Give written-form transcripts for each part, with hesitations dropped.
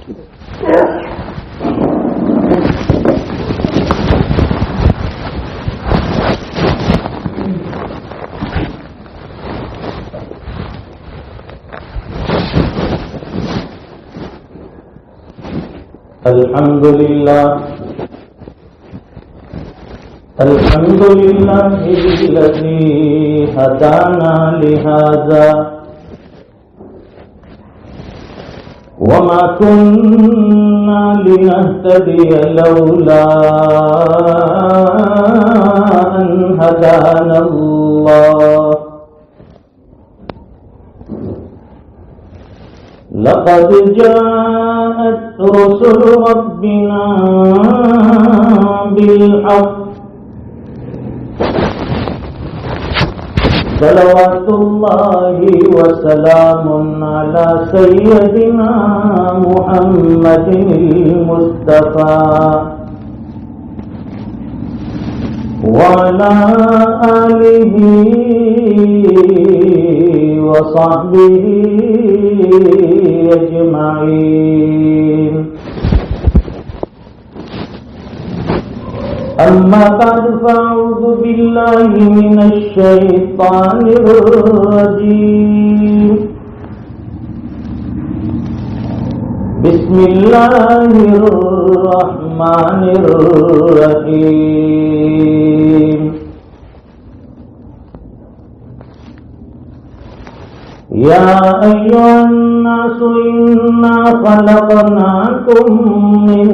الحمد لله الذي هدانا لهذا وما كنا لنهتدي لولا أن هدانا الله لقد جاءت رسل ربنا بالحق صلوات الله وسلام على سيدنا محمد المصطفى وعلى آله وصحبه أجمعين. أما بعد فأعوذ بالله من الشيطان الرجيم. بسم الله الرحمن الرحيم. يا أيها الناس إنا خلقناكم من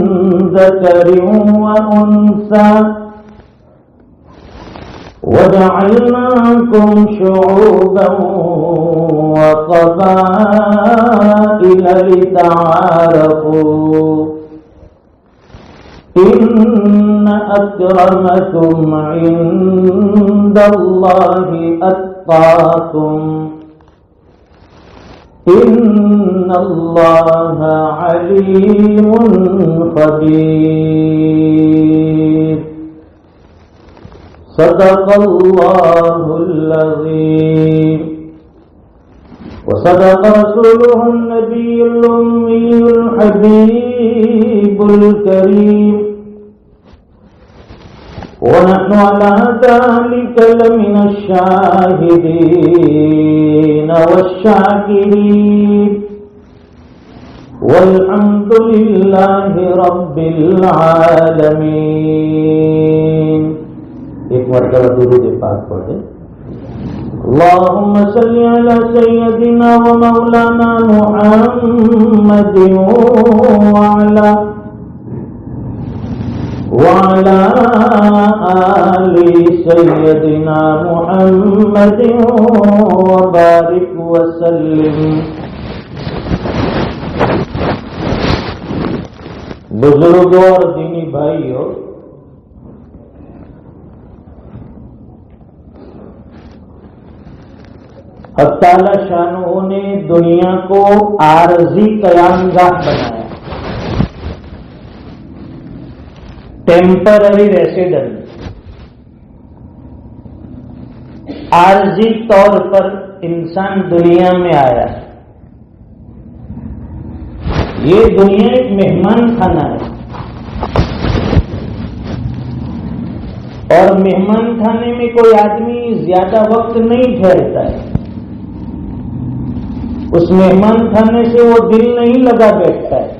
ذكر وأنثى وجعلناكم شعوبا وقبائل لتعارفوا إن أكرمكم عند الله أتقاكم إن الله عليم خبير. صدق الله العظيم وصدق رسوله النبي الأمي الحبيب الكريم ونحن على ذلك لمن الشاهدين والشاكرين والحمد لله رب العالمين. ایک مرتبہ درود پاک پڑھیں. اللهم صل على سيدنا ومولانا محمد وعلى آل سيدنا محمد وبارك وسلم. بزرگوں اور دینی بھائیوں، اللہ تعالی شانہ نے دنیا کو عارضی قیام گاہ بنایا، ٹیمپرری ریسیڈنس. عارضی طور پر انسان دنیا میں آیا ہے. یہ دنیا ایک مہمان خانہ ہے اور مہمان خانے میں کوئی آدمی زیادہ وقت نہیں ٹھہرتا ہے. اس مہمان خانے سے وہ دل نہیں لگا بیٹھتا ہے.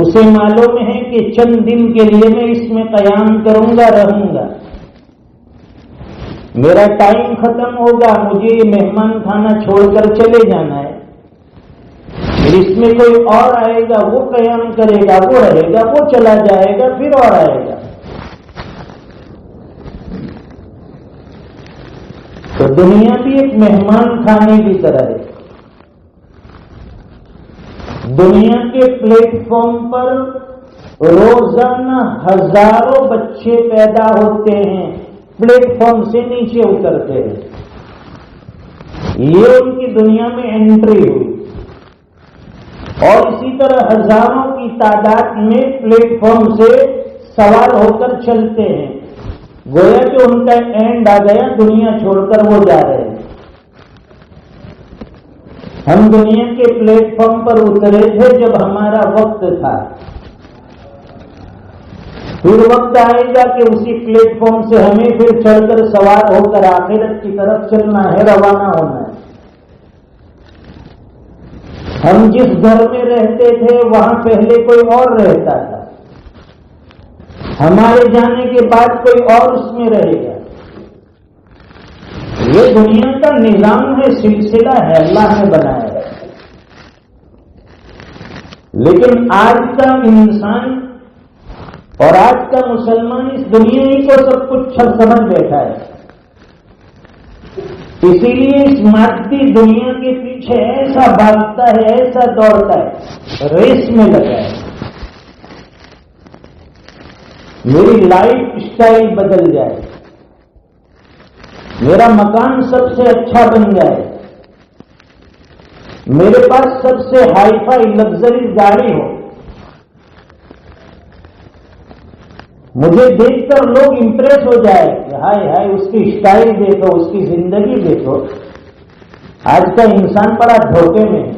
اسے معلوم ہے کہ چند دن کے لیے میں اس میں قیام کروں گا، رہوں گا، میرا ٹائم ختم ہوگا، مجھے یہ مہمان خانہ چھوڑ کر چلے جانا ہے. پھر اس میں کوئی اور آئے گا، وہ قیام کرے گا، وہ رہے گا، وہ چلا جائے گا، پھر اور آئے گا. تو دنیا بھی ایک مہمان خانے کی طرح ہے. دنیا کے پلیٹ فارم پر روزانہ ہزاروں بچے پیدا ہوتے ہیں، پلیٹ فارم سے نیچے اترتے ہیں. یہ ان کی دنیا میں انٹری ہوئی اور اسی طرح ہزاروں کی تعداد میں پلیٹ فارم سے سوار ہو کر چلتے ہیں. گویا کہ ان کا اینڈ آ گیا، دنیا چھوڑ کر وہ جا رہے ہیں. ہم دنیا کے پلیٹ فارم پر اترے تھے جب ہمارا وقت تھا، پھر وقت آئے گا کہ اسی پلیٹ فارم سے ہمیں پھر چڑھ کر سوار ہو کر آخرت کی طرف چلنا ہے، روانہ ہونا ہے۔ ہم جس گھر میں رہتے تھے وہاں پہلے کوئی اور رہتا تھا، ہمارے جانے کے بعد کوئی اور اس میں رہے گا۔ یہ دنیا کا نظام ہے، سلسلہ ہے، اللہ نے بنایا ہے۔ لیکن آج کا انسان اور آج کا مسلمان اس دنیا ہی کو سب کچھ سمجھ بیٹھا ہے، اسی لیے اس مادی دنیا کے پیچھے ایسا بھاگتا ہے، ایسا دوڑتا ہے، ریس میں لگا ہے۔ میری لائف اسٹائل بدل جائے، میرا مکان سب سے اچھا بن جائے، میرے پاس سب سے ہائی فائی لگژری گاڑی ہو، مجھے دیکھ کر لوگ امپریس ہو جائے کہ ہائے ہائے اس کی اسٹائل دیکھو، اس کی زندگی دیکھو۔ آج کا انسان بڑا دھوکے میں ہے۔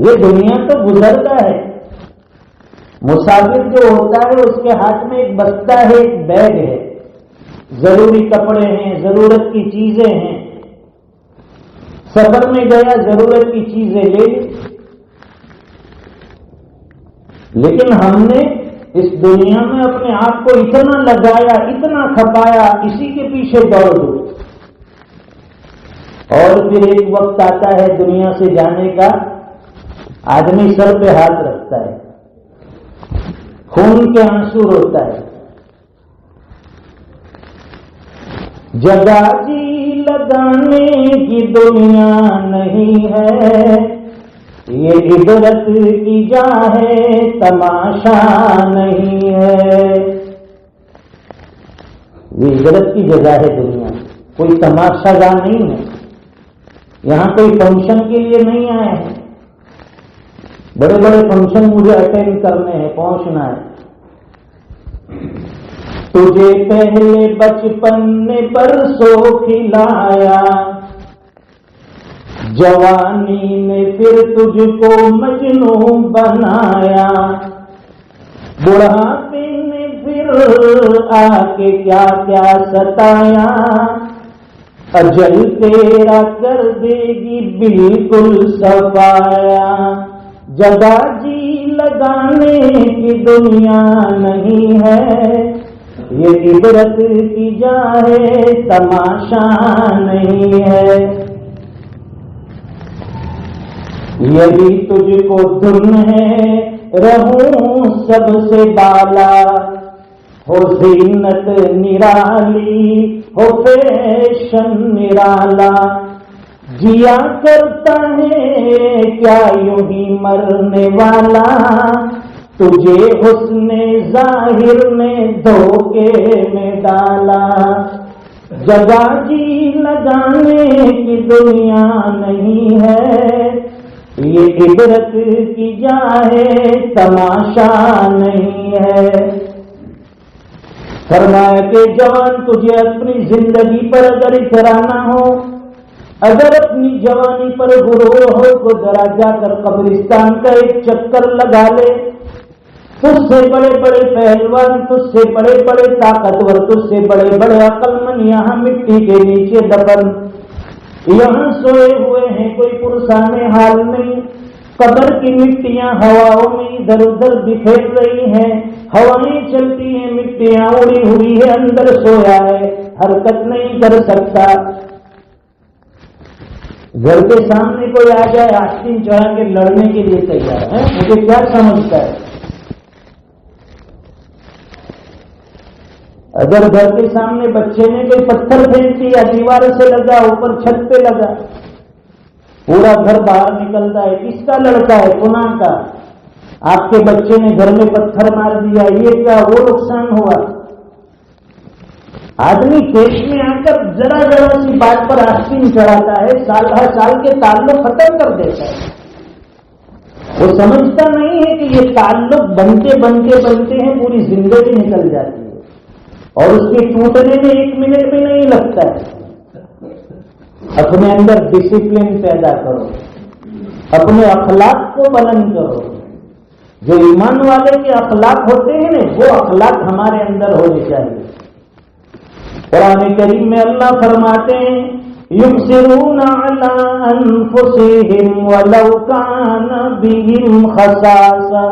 یہ دنیا تو گزرتا ہے، مسافر جو ہوتا ہے اس کے ہاتھ میں ایک بستہ ہے، ایک بیگ ہے، ضروری کپڑے ہیں، ضرورت کی چیزیں ہیں، سفر میں گیا ضرورت کی چیزیں لے لی۔ لیکن ہم نے اس دنیا میں اپنے آپ کو اتنا لگایا، اتنا کھپایا، اسی کے پیچھے دوڑ دو، اور پھر ایک وقت آتا ہے دنیا سے جانے کا، آدمی سر پہ ہاتھ رکھتا ہے، خون کے آنسو روتا ہے۔ جگہ جی لگانے کی دنیا نہیں ہے، یہ عبرت کی جا ہے، تماشا نہیں ہے۔ یہ عبرت کی جگہ ہے دنیا، کوئی تماشا گاہ نہیں ہے۔ یہاں کوئی فنکشن کے لیے نہیں آئے ہیں، بڑے بڑے فنکشن مجھے اٹینڈ کرنے ہیں، پہنچنا ہے۔ تجھے پہلے بچپن نے برسوں کھلایا، جوانی نے پھر تجھ کو مجنوں بنایا، بڑھاپے نے پھر آ کے کیا کیا ستایا، اجل تیرا کر دے گی بالکل صفایا۔ جگہ جی لگانے کی دنیا نہیں ہے، یہ عبرت کی جا ہے، تماشا نہیں ہے۔ یہی تجھ کو دھن ہے، رہوں سب سے بالا، ہو زینت نرالی، ہو فیشن نرالا، جیا کرتا ہے کیا یوں ہی مرنے والا، تجھے حسن ظاہر نے دھوکے میں ڈالا۔ جگہ جی لگانے کی دنیا نہیں ہے، یہ عبرت کی جا ہے، تماشا نہیں ہے۔ فرمایا کہ جوان تجھے اپنی زندگی پر اگر اترانا ہو، اگر اپنی جوانی پر غرور ہو تو ذرا جا کر قبرستان کا ایک چکر لگا لے۔ تجھ سے بڑے بڑے پہلوان، تجھ سے بڑے بڑے طاقتور، تجھ سے بڑے بڑے عقل مند یہاں مٹی کے نیچے دفن، یہاں سوئے ہوئے ہیں، کوئی پرسان حال نہیں۔ قبر کی مٹیاں ہواؤں میں ادھر ادھر بکھیر رہی ہیں، ہوائیں چلتی ہیں، مٹیاں اڑی ہوئی ہے، اندر سویا ہے، حرکت نہیں کر سکتا۔ گھر کے سامنے کوئی آ جائے آستین چڑھا کے لڑنے کے لیے تیار ہے، مجھے کیا سمجھتا ہے؟ اگر گھر کے سامنے بچے نے کوئی پتھر پھینک دیا، دیوار سے لگا، اوپر چھت پہ لگا، پورا گھر باہر نکلتا ہے، کس کا لڑکا ہے؟ فلاں کا۔ آپ کے بچے نے گھر میں پتھر مار دیا، یہ کیا وہ نقصان ہوا؟ آدمی دیش میں آ کر ذرا ذرا سی بات پر آستین چڑھاتا ہے، سال ہر سال کے تعلق ختم کر دیتا ہے۔ وہ سمجھتا نہیں ہے کہ یہ تعلق بنتے بنتے بنتے ہیں پوری زندگی نکل جاتی ہے، اور اس کے ٹوٹنے میں 1 منٹ بھی نہیں لگتا ہے۔ اپنے اندر ڈسپلن پیدا کرو، اپنے اخلاق کو بلند کرو. جو ایمان والے کے اخلاق ہوتے ہیں نا، وہ اخلاق ہمارے اندر ہونے چاہیے. قرآن کریم میں اللہ فرماتے ہیں یبصرون علی انفسہم ولو کان بہم خصاصہ.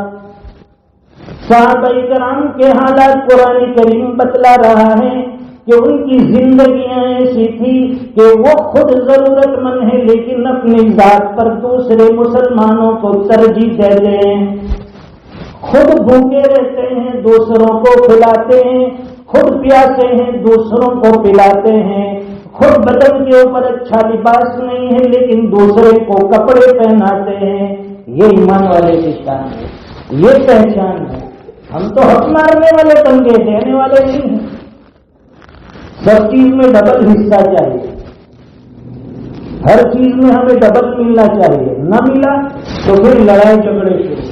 صحابہ کرام کے حالات قرآن کریم بتلا رہا ہے کہ ان کی زندگیاں ایسی تھی کہ وہ خود ضرورت مند ہیں لیکن اپنی ذات پر دوسرے مسلمانوں کو ترجیح دیتے ہیں. خود بھوکے رہتے ہیں، دوسروں کو کھلاتے ہیں، خود پیاسے ہیں، دوسروں کو پلاتے ہیں، خود بدن کے اوپر اچھا لباس نہیں ہے لیکن دوسرے کو کپڑے پہناتے ہیں. یہ ایمان والے کی شان ہے، یہ پہچان ہے. ہم تو حق مارنے والے بن گئے، دینے والے نہیں ہیں. سب چیز میں ڈبل حصہ چاہیے، ہر چیز میں ہمیں ڈبل ملنا چاہیے. نہ ملا تو پھر لڑائی جھگڑے شروع.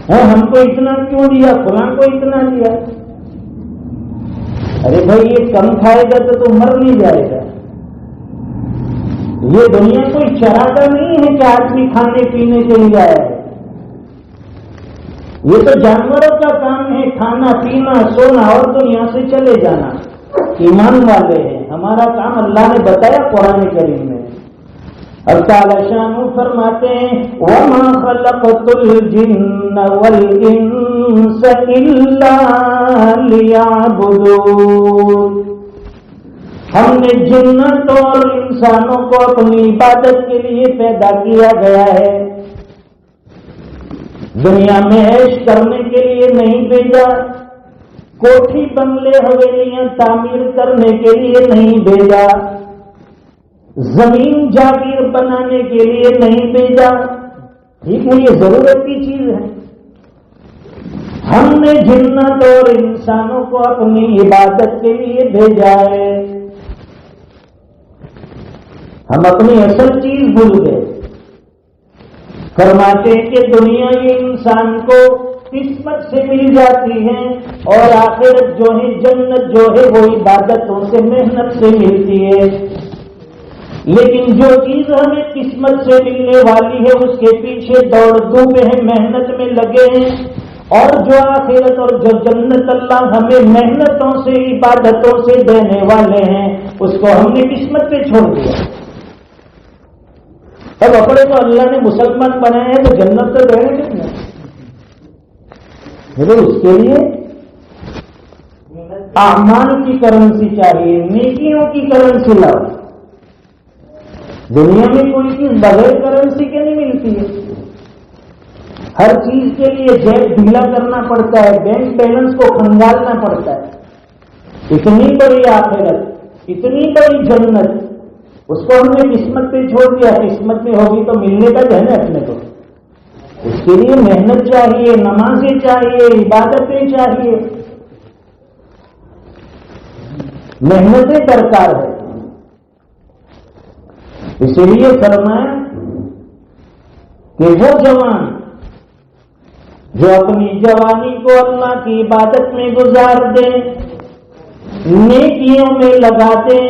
ہم کو اتنا کیوں دیا، فلاں کو اتنا دیا. ارے بھائی یہ کم کھائے گا تو مر نہیں جائے گا. یہ دنیا کوئی چراغا نہیں ہے کہ آدمی کھانے پینے کے لیے آیا ہے. یہ تو جانوروں کا کام ہے، کھانا پینا سونا اور دنیا سے چلے جانا. ایمان والے ہیں، ہمارا کام اللہ نے بتایا قرآن کریم میں. اللہ تعالی شانہ فرماتے ہیں وَمَا خَلَقْتُ الْجِنَّ وَالْإِنسَ إِلَّا لِيَعْبُدُونِ. ہم نے جنات اور انسانوں کو اپنی عبادت کے لیے پیدا کیا گیا ہے. دنیا میں عیش کرنے کے لیے نہیں بھیجا، کوٹھی بنگلے حویلیاں تعمیر کرنے کے لیے نہیں بھیجا، زمین جاگیر بنانے کے لیے نہیں بھیجا. ٹھیک ہے، یہ ضرورت کی چیز ہے. ہم نے جنات اور انسانوں کو اپنی عبادت کے لیے بھیجا ہے. ہم اپنی اصل چیز بھول گئے. فرماتے ہیں کہ دنیا یہ انسان کو قسمت سے مل جاتی ہے اور آخرت جو ہے، جنت جو ہے، وہ عبادتوں سے محنت سے ملتی ہے. لیکن جو چیز ہمیں قسمت سے ملنے والی ہے اس کے پیچھے دوڑ دھوپ ہے، محنت میں لگے ہیں. اور جو آخرت اور جو جنت اللہ ہمیں محنتوں سے عبادتوں سے دینے والے ہیں اس کو ہم نے قسمت پہ چھوڑ دیا. اب اپنے کو اللہ نے مسلمان بنائے ہیں تو جنت تو رہے گا نا. اس کے لیے اعمال کی کرنسی چاہیے، نیکیوں کی کرنسی لاؤ. دنیا میں کوئی چیز بغیر کرنسی کے نہیں ملتی ہے. ہر چیز کے لیے جیب ڈھیلا کرنا پڑتا ہے، بینک بیلنس کو کھنگالنا پڑتا ہے. اتنی بڑی آخرت، اتنی بڑی جنت، اس کو ہم نے قسمت پہ چھوڑ دیا. قسمت میں ہوگی تو ملنے کا جو ہے نا اپنے کو. اس کے لیے محنت چاہیے، نمازیں چاہیے، عبادتیں چاہیے، محنتیں درکار ہے. اسی لیے فرمایا کہ وہ جوان جو اپنی جوانی کو اللہ کی عبادت میں گزار دیں، نیکیوں میں لگا دیں،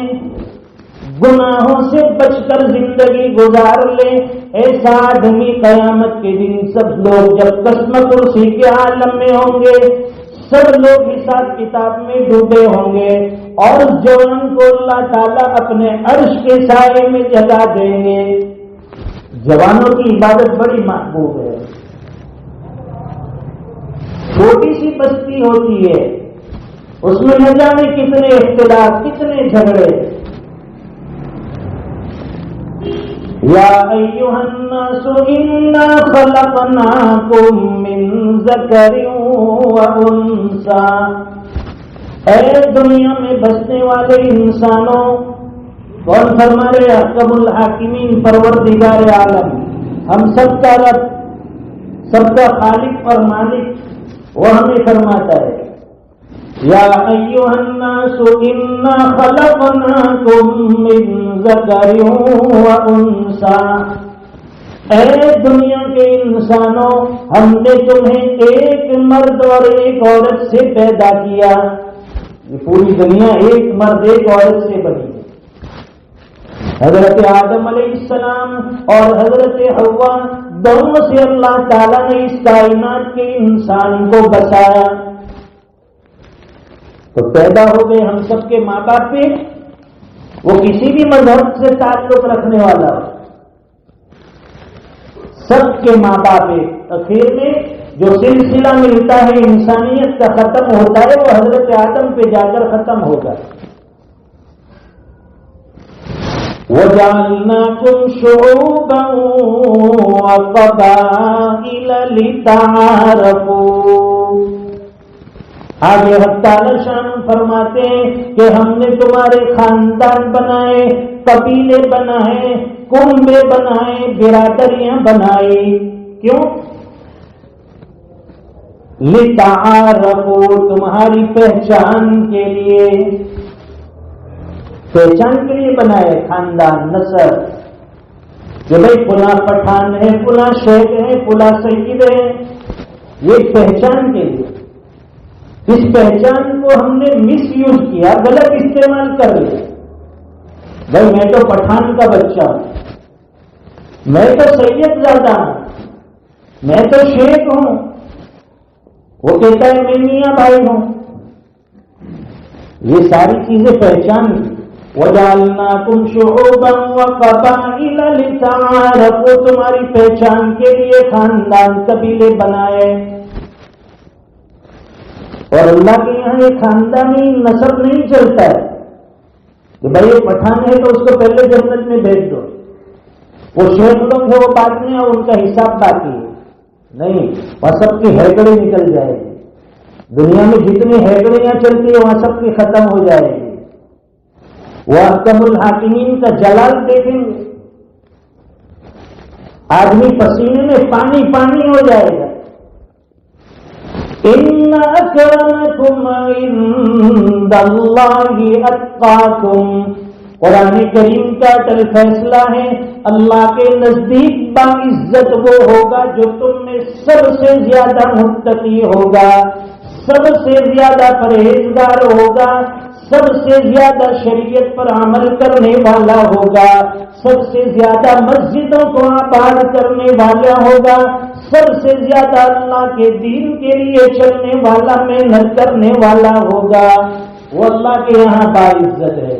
گناہوں سے بچ کر زندگی گزار لیں، ایسا آدمی قیامت کے دن سب لوگ جب قسم کرسی کے عالم میں ہوں گے، سب لوگ حساب کتاب میں ڈوبے ہوں گے اور جوان کو اللہ تعالیٰ اپنے عرش کے سائے میں جگہ دیں گے. جوانوں کی عبادت بڑی محبوب ہے. چھوٹی سی بستی ہوتی ہے، اس میں نہ جانے کتنے اختلاف، کتنے جھگڑے. یا ایھا الناس انا خلقناکم من ذکر و انثی. اے دنیا میں بسنے والے انسانوں، کون فرما رہے؟ احکم الحاکمین، پروردگار عالم، ہم سب کا رب، سب کا خالق اور مالک، وہ ہمیں فرماتا ہے یا ایھا الناس انا خلقناکم من ذکر و انثی. اے دنیا کے انسانوں، ہم نے تمہیں ایک مرد اور ایک عورت سے پیدا کیا. یہ پوری دنیا ایک مرد ایک عورت سے بنی ہے. حضرت آدم علیہ السلام اور حضرت حوا دونوں سے اللہ تعالیٰ نے اس کائنات کے انسان کو بسایا، تو پیدا ہو گئے ہم سب کے ماں باپ پہ، وہ کسی بھی مذہب سے تعلق رکھنے والا ہو، سب کے ماں باپ ہے۔ اخیر میں جو سلسلہ ملتا ہے انسانیت کا ختم ہوتا ہے وہ حضرت آدم پہ جا کر ختم ہوگا۔ وَجَعَلْنَاكُمْ شُعُوبًا وَقَبَائِلَ لِتَعَارَفُوا۔ آگے حق تعالی شان فرماتے ہیں کہ ہم نے تمہارے خاندان بنائے، قبیلے بنائے، کنبے بنائے، برادریاں بنائی، کیوں؟ لِتَعَارَفُوا، تمہاری پہچان کے لیے، پہچان کے لیے بنائے خاندان، نسل، کہ بھائی فلاں پٹھان ہے، فلاں شیخ ہے، فلاں سید ہے، یہ پہچان کے لیے۔ اس پہچان کو ہم نے مس یوز کیا، غلط استعمال کر لیا۔ بھائی میں تو پٹھان کا بچہ ہوں، میں تو سید زیادہ ہوں، میں تو شیخ ہوں، وہ کہتا ہے میں میاں بھائی ہوں۔ یہ ساری چیزیں پہچان کی۔ وَجَعَلْنَاكُمْ شُعُوبًا وَقَبَائِلَ لِتَعَارَفُوا، تمہاری پہچان کے لیے خاندان قبیلے بنائے۔ اور اللہ کے یہاں یہ خاندانی نسب نہیں چلتا ہے کہ بھائی یہ پٹھان ہے تو اس کو پہلے جنت میں بھیج دو، وہ شیخ لوگ ہے وہ بعد میں اور ان کا حساب باقی ہے، نہیں، وہاں سب کی ہیکڑیں نکل جائے گی۔ دنیا میں جتنی ہیکڑیاں چلتی ہیں وہاں سب کی ختم ہو جائے گی۔ وہ احکم الحاکمین کا جلال دیکھیں گے، آدمی پسینے میں پانی پانی ہو جائے گا۔ ان اکرمکم عند اللہ اتقاکم، قرآن کریم کا اٹل فیصلہ ہے، اللہ کے نزدیک باعزت وہ ہوگا جو تم میں سب سے زیادہ متقی ہوگا، سب سے زیادہ پرہیزگار ہوگا، سب سے زیادہ شریعت پر عمل کرنے والا ہوگا، سب سے زیادہ مسجدوں کو آباد کرنے والا ہوگا، سب سے زیادہ اللہ کے دین کے لیے چلنے والا، محنت کرنے والا ہوگا، وہ اللہ کے یہاں باعزت ہے۔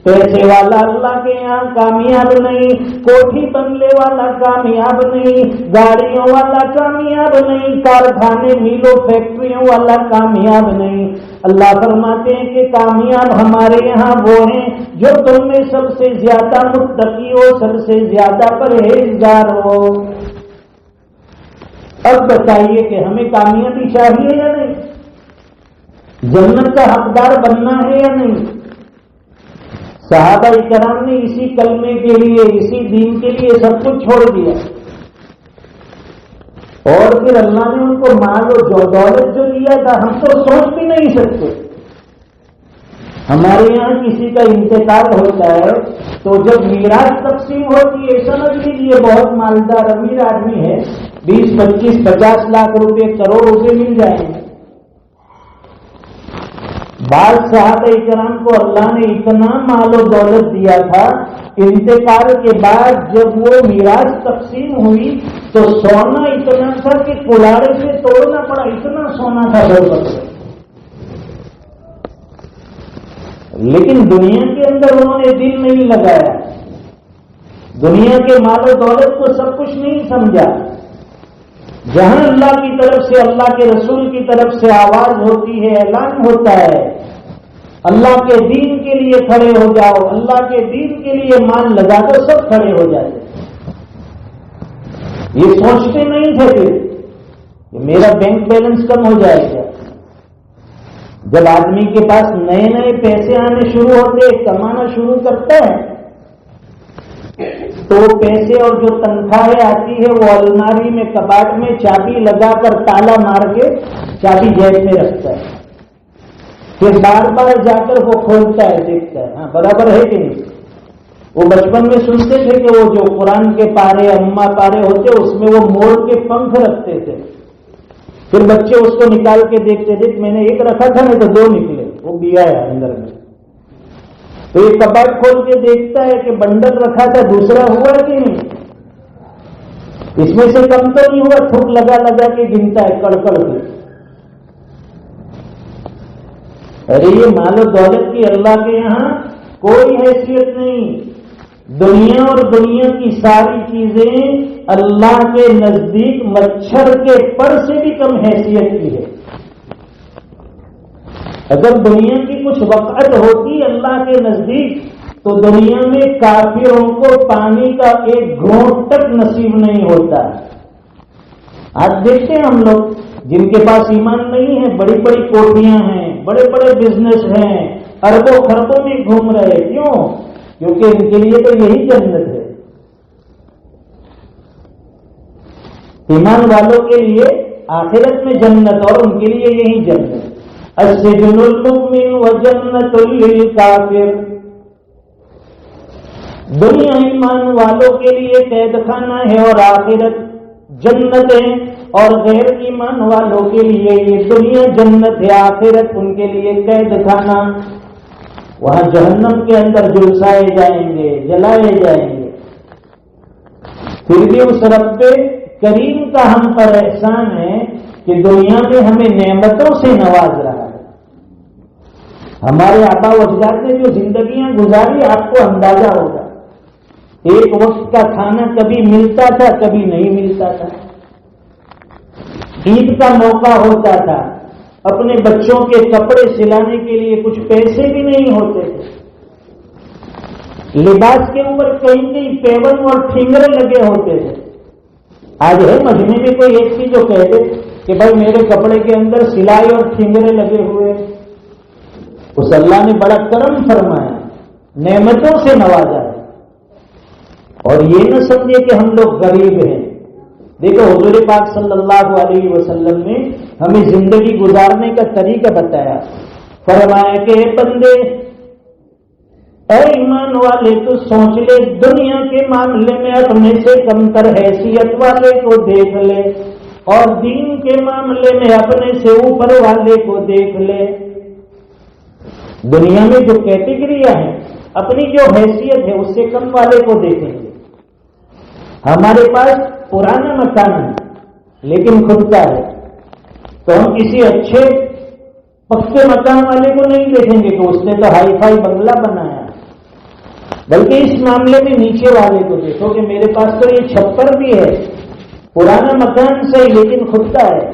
پیسے والا اللہ کے یہاں کامیاب نہیں، کوٹھی بنگلے والا کامیاب نہیں، گاڑیوں والا کامیاب نہیں، کارخانے میلوں فیکٹریوں والا کامیاب نہیں۔ اللہ فرماتے ہیں کہ کامیاب ہمارے یہاں وہ ہیں جو تم میں سب سے زیادہ متقی ہو، سب سے زیادہ پرہیزگار ہو۔ اب بتائیے کہ ہمیں کامیابی چاہیے یا نہیں؟ جنت کا حقدار بننا ہے یا نہیں؟ صحابہ کرام نے اسی کلمے کے لیے، اسی دین کے لیے سب کچھ چھوڑ دیا، اور پھر اللہ نے ان کو مال و دولت جو دیا تھا ہم تو سوچ بھی نہیں سکتے۔ ہمارے یہاں کسی کا انتقال ہوتا ہے تو جب میراث تقسیم ہوتی ہے، سمجھ لیجیے بہت مالدار امیر آدمی ہے، 20، 25، 50 لاکھ روپے، کروڑ روپے مل جائیں گے۔ بعض صحابہ کرام کو اللہ نے اتنا مال و دولت دیا تھا، انتقال کے بعد جب وہ میراث تقسیم ہوئی تو سونا اتنا تھا کہ کلاڑے سے توڑنا پڑا، اتنا سونا تھا دولت۔ لیکن دنیا کے اندر انہوں نے دل نہیں لگایا، دنیا کے مال و دولت کو سب کچھ نہیں سمجھا۔ جہاں اللہ کی طرف سے، اللہ کے رسول کی طرف سے آواز ہوتی ہے، اعلان ہوتا ہے، اللہ کے دین کے لیے کھڑے ہو جاؤ، اللہ کے دین کے لیے مان لگا دو، سب کھڑے ہو جاتے۔ یہ سوچتے نہیں تھے کہ میرا بینک بیلنس کم ہو جائے گا۔ جب آدمی کے پاس نئے نئے پیسے آنے شروع ہوتے، کمانا شروع کرتا ہے، تو پیسے اور جو تنخواہیں آتی ہے وہ الماری میں، کباڑ میں چابی لگا کر تالا مار کے چابی جیب میں رکھتا ہے، پھر بار بار جا کر وہ کھولتا ہے، دیکھتا ہے، ہاں برابر ہے کہ نہیں۔ وہ بچپن میں سنتے تھے کہ وہ جو قرآن کے پارے، اما پارے ہوتے اس میں وہ مور کے پنکھ رکھتے تھے، پھر بچے اس کو نکال کے دیکھتے تھے، میں نے ایک رکھا تھا نہیں تو 2 نکلے، وہ بھی آیا اندر میں۔ تو یہ کباڑ کھول کے دیکھتا ہے کہ بنڈل رکھا تھا دوسرا ہوا کہ نہیں، اس میں سے کم تو نہیں ہوا، تھوک لگا لگا کے گنتا ہے کڑکڑ کے. ارے یہ مال و دولت کی اللہ کے یہاں کوئی حیثیت نہیں. دنیا اور دنیا کی ساری چیزیں اللہ کے نزدیک مچھر کے پر سے بھی کم حیثیت کی ہے. اگر دنیا کی کچھ وقت ہوتی اللہ کے نزدیک تو دنیا میں کافروں کو پانی کا ایک گھونٹ تک نصیب نہیں ہوتا. آج دیکھتے ہیں ہم لوگ جن کے پاس ایمان نہیں ہے، بڑی بڑی کوٹھیاں ہیں، بڑے بڑے بزنس ہیں، اربوں خربوں میں گھوم رہے. کیوں؟ کیونکہ ان کے لیے تو یہی جنت ہے. ایمان والوں کے لیے آخرت میں جنت اور ان کے لیے یہی جنت. السجن المؤمن وجنت للکافر. دنیا ایمان والوں کے لیے قید خانہ ہے اور آخرت جنت ہے، اور غیر ایمان والوں کے لیے یہ دنیا جنت ہے، آخرت ان کے لیے قید خانہ. وہاں جہنم کے اندر جلسائے جائیں گے، جلائے جائیں گے. پھر بھی اس رب کریم کا ہم پر احسان ہے کہ دنیا میں ہمیں نعمتوں سے نواز رہا ہے. ہمارے آبا و اجداد نے جو زندگیاں گزاری آپ کو اندازہ ہوگا. ایک وقت کا کھانا کبھی ملتا تھا، کبھی نہیں ملتا تھا. عید کا موقع ہوتا تھا، اپنے بچوں کے کپڑے سلانے کے لیے کچھ پیسے بھی نہیں ہوتے تھے. لباس کے اوپر کہیں کہیں پیون اور ٹھنگرے لگے ہوتے تھے. آج ہے مجمع میں کوئی ایک چیز جو کہتے کہ بھائی میرے کپڑے کے اندر سلائی اور ٹھنگرے لگے ہوئے. اس اللہ نے بڑا کرم فرمایا، نعمتوں سے نوازا ہے. اور یہ نہ سمجھے کہ ہم لوگ غریب ہیں. دیکھو حضور پاک صلی اللہ علیہ وسلم نے ہمیں زندگی گزارنے کا طریقہ بتایا. فرمایا کہ اے بندے، اے ایمان والے، تو سوچ لے دنیا کے معاملے میں اپنے سے کم تر حیثیت والے کو دیکھ لے، اور دین کے معاملے میں اپنے سے اوپر والے کو دیکھ لے. دنیا میں جو کیٹیگریاں ہیں، اپنی جو حیثیت ہے اس سے کم والے کو دیکھیں گے. ہمارے پاس پرانا مکان ہے لیکن خود کا ہے، تو ہم کسی اچھے پکے مکان والے کو نہیں دیکھیں گے کہ اس نے تو ہائی فائی بنگلہ بنایا، بلکہ اس معاملے میں نیچے والے کو دیکھو کہ میرے پاس تو یہ چھپر بھی ہے، پرانا مکان صحیح لیکن خود کا ہے.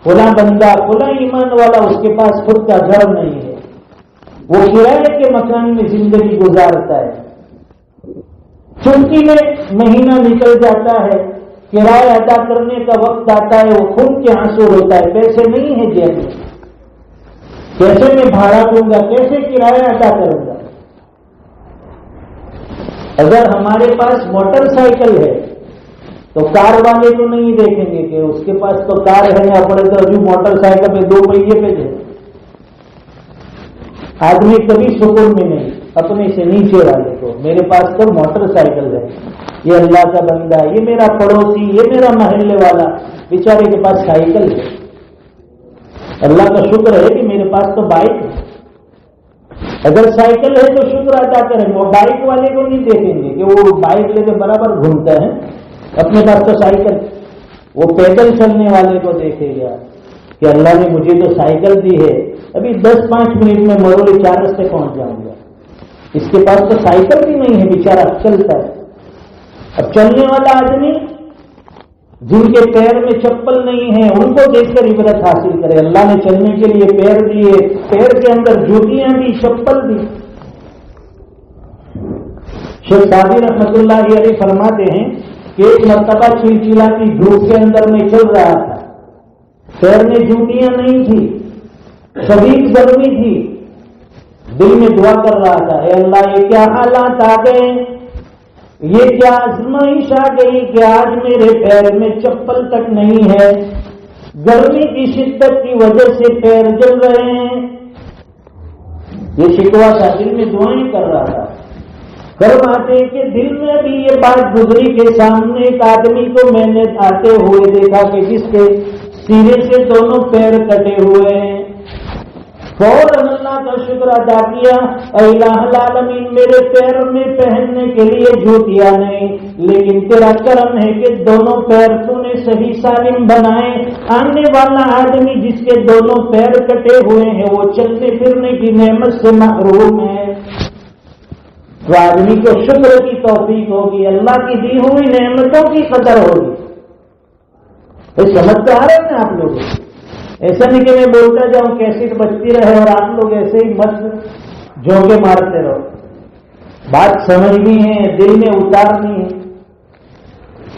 فلاں بندہ، فلاں ایمان والا، اس کے پاس خود کا گھر نہیں ہے، وہ کرائے کے مکان میں زندگی گزارتا ہے. چھٹی میں مہینہ نکل جاتا ہے، کرایہ ادا کرنے کا وقت آتا ہے، وہ خون کے آنسو روتا ہے، پیسے نہیں ہیں جیب میں، کیسے میں بھاڑا دوں گا، کیسے کرایہ ادا کروں گا. اگر ہمارے پاس موٹر سائیکل ہے تو کار والے کو نہیں دیکھیں گے کہ اس کے پاس تو کار ہے نہ پڑے تو جو موٹر سائیکل میں 2 پہیے پہ ہے. آدمی کبھی سکون میں نہیں اپنے سے نیچے والے کو، میرے پاس تو موٹر سائیکل ہے، یہ اللہ کا بندہ، یہ میرا پڑوسی، یہ میرا محلے والا، بیچارے کے پاس سائیکل ہے. اللہ کا شکر ہے کہ میرے پاس تو بائک ہے. اگر سائیکل ہے تو شکر ادا کریں. وہ بائک والے کو نہیں دیکھیں گے کہ وہ بائک لے کے برابر گھومتا ہے، اپنے پاس تو سائیکل. وہ پیدل چلنے والے کو دیکھے گا کہ اللہ نے مجھے تو سائیکل دی ہے، ابھی 10-5 منٹ میں مرولی 4 رستے پہنچ جاؤں گا. اس کے پاس تو سائیکل بھی نہیں ہے، بیچارہ چلتا ہے. اب چلنے والا آدمی جن کے پیر میں چپل نہیں ہے ان کو دیکھ کر عبرت حاصل کرے. اللہ نے چلنے کے لیے پیر دیے، پیر کے اندر جوتیاں دی، چپل دی. شیخ سعدی رحمۃ اللہ علیہ فرماتے ہیں کہ ایک مرتبہ چلچلاتی دھوپ کے اندر میں چل رہا تھا، پیر میں جوتیاں نہیں تھی، شدید گرمی تھی. دل میں دعا کر رہا تھا، اے اللہ یہ کیا حالات آ گئے، یہ کیا آزمائش آ گئی کہ آج میرے پیر میں چپل تک نہیں ہے، گرمی کی شدت کی وجہ سے پیر جل رہے ہیں. یہ شکوہ تھا، دل میں دعائیں کر رہا تھا. فرماتے کہ دل میں بھی یہ بات گزری کہ سامنے ایک آدمی کو میں نے آتے ہوئے دیکھا کہ جس کے سینے سے دونوں پیر کٹے ہوئے ہیں. فوراً اللہ کا شکر ادا کیا، اے الہ العالمین میرے پیروں میں پہننے کے لیے جوتیاں نہیں، لیکن تیرا کرم ہے کہ دونوں پیر تو نے صحیح سالم بنائے۔ آنے والا آدمی جس کے دونوں پیر کٹے ہوئے ہیں وہ چلنے پھرنے کی نعمت سے محروم ہے، تو آدمی کو شکر کی توفیق ہوگی، اللہ کی دی ہوئی نعمتوں کی قدر ہوگی۔ سمجھ آ رہے ہیں آپ لوگ؟ ایسا نہیں کہ میں بولتا جاؤں کیسٹ بچتی رہے اور آپ لوگ ایسے ہی مت جھونکے مارتے رہو۔ بات سمجھنی ہے، دل میں اتارنی ہے،